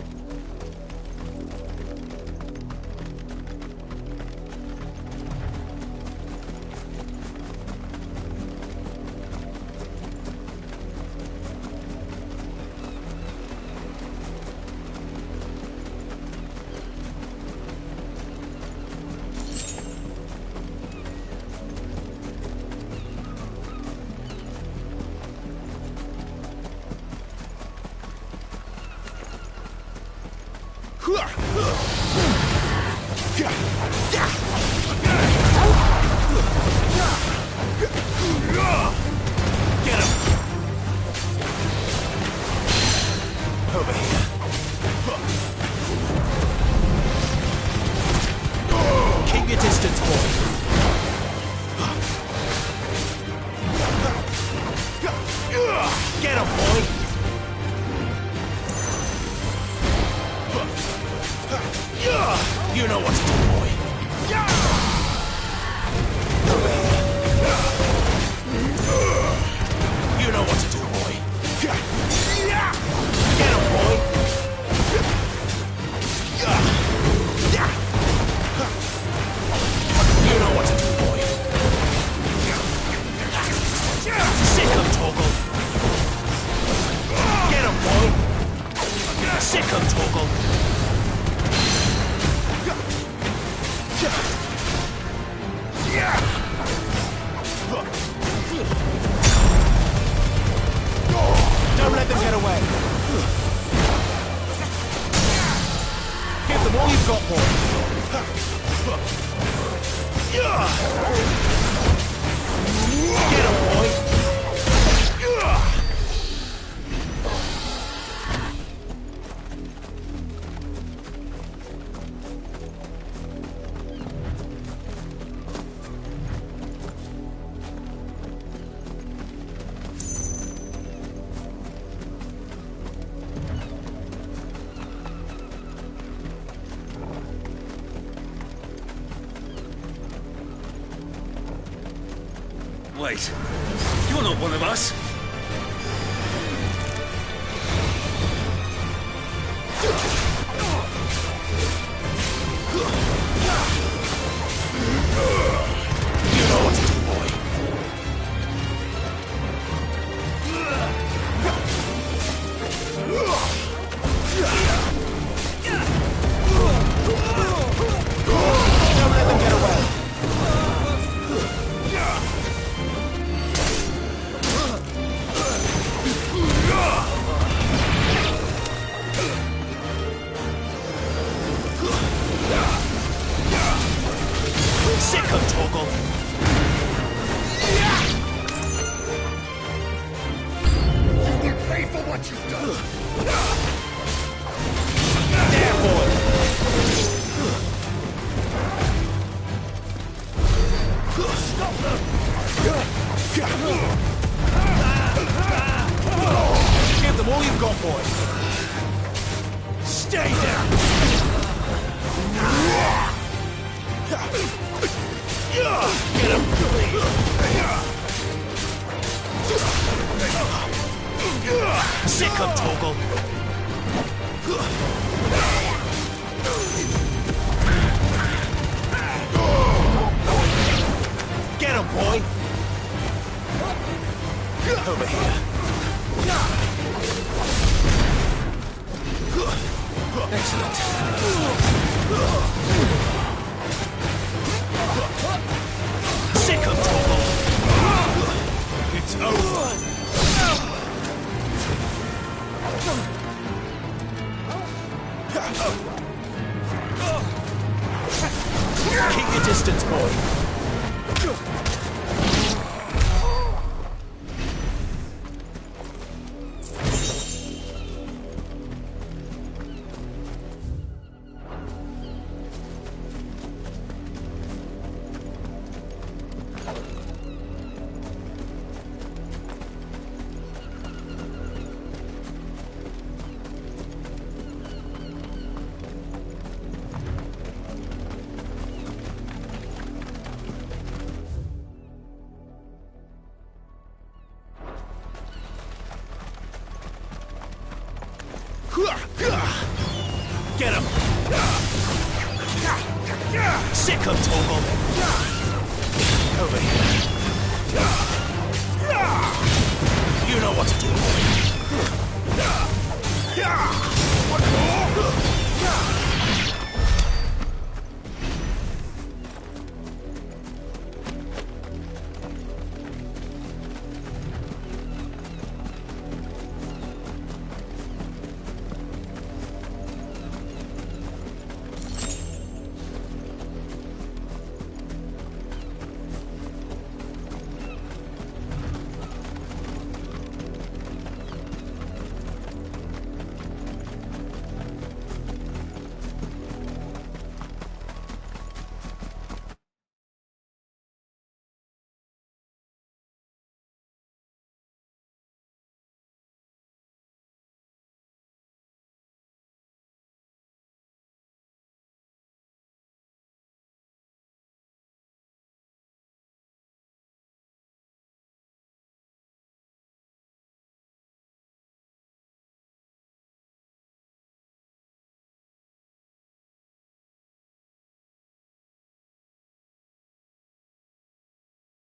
Wait, you're not one of us. You know what to do, boy. Don't let them get away. Sick of Torgal. You will pay for what you've done. There, boy. Stop them. Give them all you've got, boy. Stay there. Get him! Sick of Torgal! Get him, boy! Over here. Excellent. Sick of Torgal! It's over! Keep your distance, boy. Get him! Sick him, Torgal! Over here. You know what to do. One more!